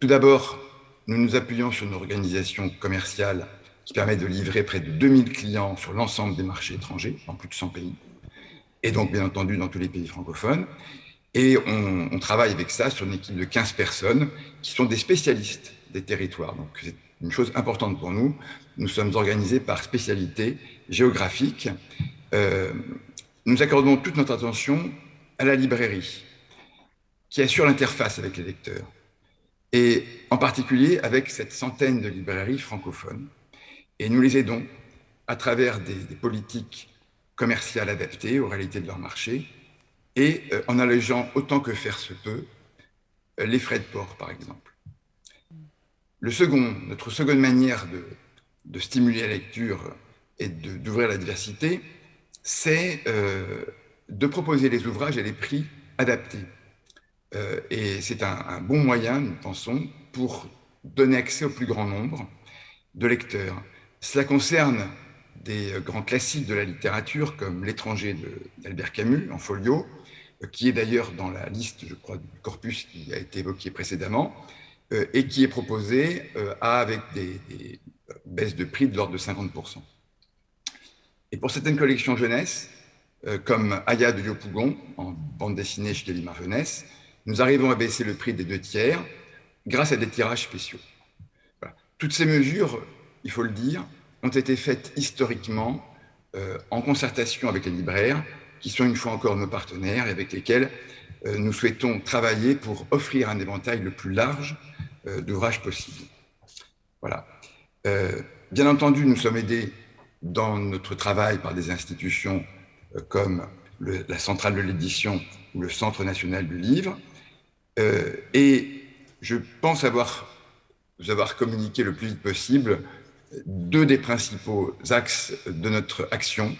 Tout d'abord, nous nous appuyons sur une organisation commerciale qui permet de livrer près de 2000 clients sur l'ensemble des marchés étrangers, dans plus de 100 pays, et donc bien entendu dans tous les pays francophones. Et on travaille avec ça sur une équipe de 15 personnes qui sont des spécialistes des territoires. Donc c'est une chose importante pour nous. Nous sommes organisés par spécialité géographique. Nous accordons toute notre attention à la librairie, qui assure l'interface avec les lecteurs, et en particulier avec cette centaine de librairies francophones. Et nous les aidons à travers des politiques commerciales adaptées aux réalités de leur marché, et en allégeant autant que faire se peut les frais de port, par exemple. Notre seconde manière de stimuler la lecture et d'ouvrir la diversité, c'est de proposer les ouvrages à des prix adaptés. et c'est un bon moyen, nous pensons, pour donner accès au plus grand nombre de lecteurs. Cela concerne des grands classiques de la littérature, comme L'étranger d'Albert Camus, en folio, qui est d'ailleurs dans la liste, je crois, du corpus qui a été évoqué précédemment, et qui est proposé avec des baisses de prix de l'ordre de 50%. Et pour certaines collections jeunesse, comme Aya de Yopougon, en bande dessinée chez Gallimard Jeunesse, nous arrivons à baisser le prix des 2/3 grâce à des tirages spéciaux. Voilà. Toutes ces mesures, il faut le dire, ont été faites historiquement en concertation avec les libraires, qui sont une fois encore nos partenaires et avec lesquels nous souhaitons travailler pour offrir un éventail le plus large d'ouvrages possibles. Voilà. Bien entendu, nous sommes aidés dans notre travail par des institutions comme la Centrale de l'édition ou le Centre national du livre. Et je pense vous avoir communiqué le plus vite possible deux des principaux axes de notre action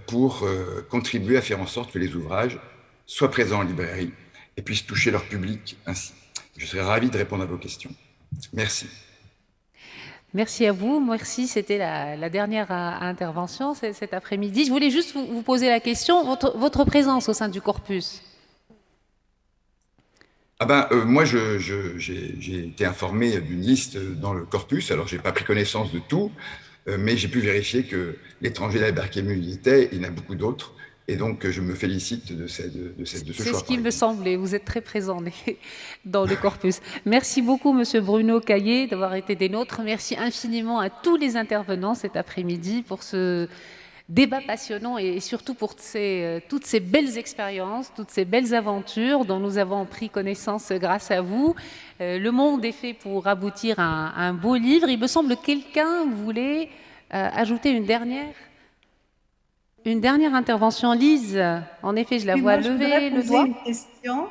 pour contribuer à faire en sorte que les ouvrages soient présents en librairie et puissent toucher leur public ainsi. Je serai ravi de répondre à vos questions. Merci. Merci à vous. Merci, c'était la dernière intervention cet après-midi. Je voulais juste vous poser la question, votre présence au sein du corpus. Moi, j'ai été informé d'une liste dans le corpus, alors je n'ai pas pris connaissance de tout, mais j'ai pu vérifier que L'étranger d'Albert Camus y était, il y en a beaucoup d'autres, et donc je me félicite de ce choix. C'est ce qui me semblait, vous êtes très présent dans le corpus. Merci beaucoup, Monsieur Bruno Caillé, d'avoir été des nôtres. Merci infiniment à tous les intervenants cet après-midi pour ce débat passionnant et surtout pour toutes ces belles expériences, toutes ces belles aventures dont nous avons pris connaissance grâce à vous. Le monde est fait pour aboutir à un beau livre. Il me semble que quelqu'un voulait ajouter une dernière intervention. Lise, en effet, je la vois lever le doigt. Une question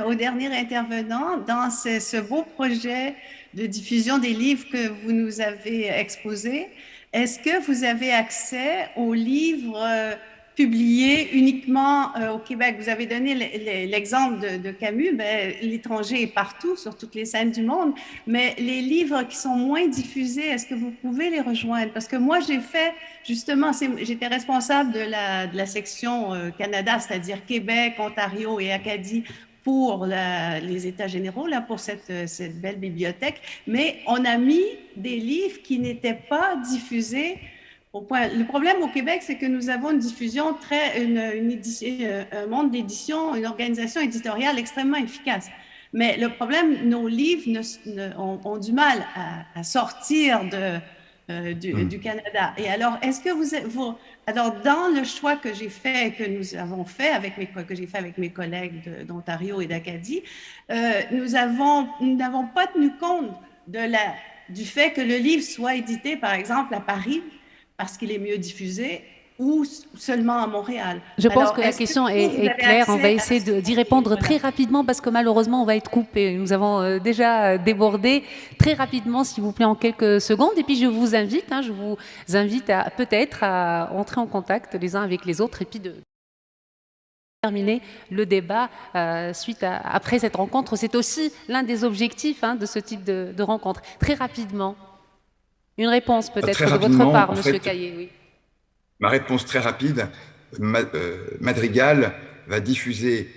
au dernier intervenant. Dans ce beau projet de diffusion des livres que vous nous avez exposé, est-ce que vous avez accès aux livres publiés uniquement au Québec? Vous avez donné l'exemple de Camus, L'étranger est partout, sur toutes les scènes du monde, mais les livres qui sont moins diffusés, est-ce que vous pouvez les rejoindre? Parce que moi, j'ai fait, justement, j'étais responsable de la section Canada, c'est-à-dire Québec, Ontario et Acadie, pour les États généraux, là, pour cette belle bibliothèque, mais on a mis des livres qui n'étaient pas diffusés au point. Le problème au Québec, c'est que nous avons une diffusion un monde d'édition, une organisation éditoriale extrêmement efficace. Mais le problème, nos livres ont du mal à sortir du Canada. Et alors, est-ce que alors, dans le choix que j'ai fait, que nous avons fait avec mes collègues d'Ontario et d'Acadie, nous n'avons pas tenu compte du fait que le livre soit édité, par exemple, à Paris, parce qu'il est mieux diffusé, ou seulement à Montréal. Je pense que la question est claire. On va essayer d'y répondre très rapidement parce que malheureusement, on va être coupé. Nous avons déjà débordé. Très rapidement, s'il vous plaît, en quelques secondes. Et puis, je vous invite à peut-être à entrer en contact les uns avec les autres et puis de terminer le débat après cette rencontre. C'est aussi l'un des objectifs de ce type de rencontre. Très rapidement, une réponse peut-être de votre part, Monsieur Caillé. Oui. Ma réponse très rapide, Madrigal va diffuser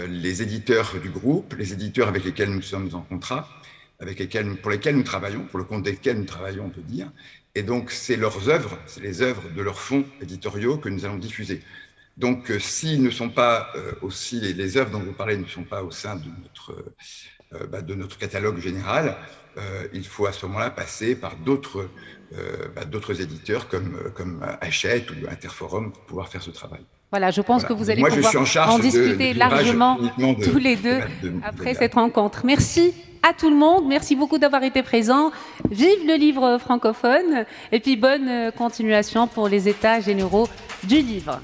les éditeurs du groupe, les éditeurs avec lesquels nous sommes en contrat, pour lesquels nous travaillons, pour le compte desquels nous travaillons, on peut dire. Et donc, c'est leurs œuvres, c'est les œuvres de leurs fonds éditoriaux que nous allons diffuser. Donc, s'ils ne sont pas aussi, les œuvres dont vous parlez ne sont pas au sein de notre catalogue général, il faut à ce moment-là passer par d'autres éditeurs comme Hachette ou Interforum pour pouvoir faire ce travail. Voilà, je pense que vous allez pouvoir en discuter largement tous les deux après cette rencontre. Merci à tout le monde, merci beaucoup d'avoir été présents. Vive le livre francophone et puis bonne continuation pour les États généraux du livre.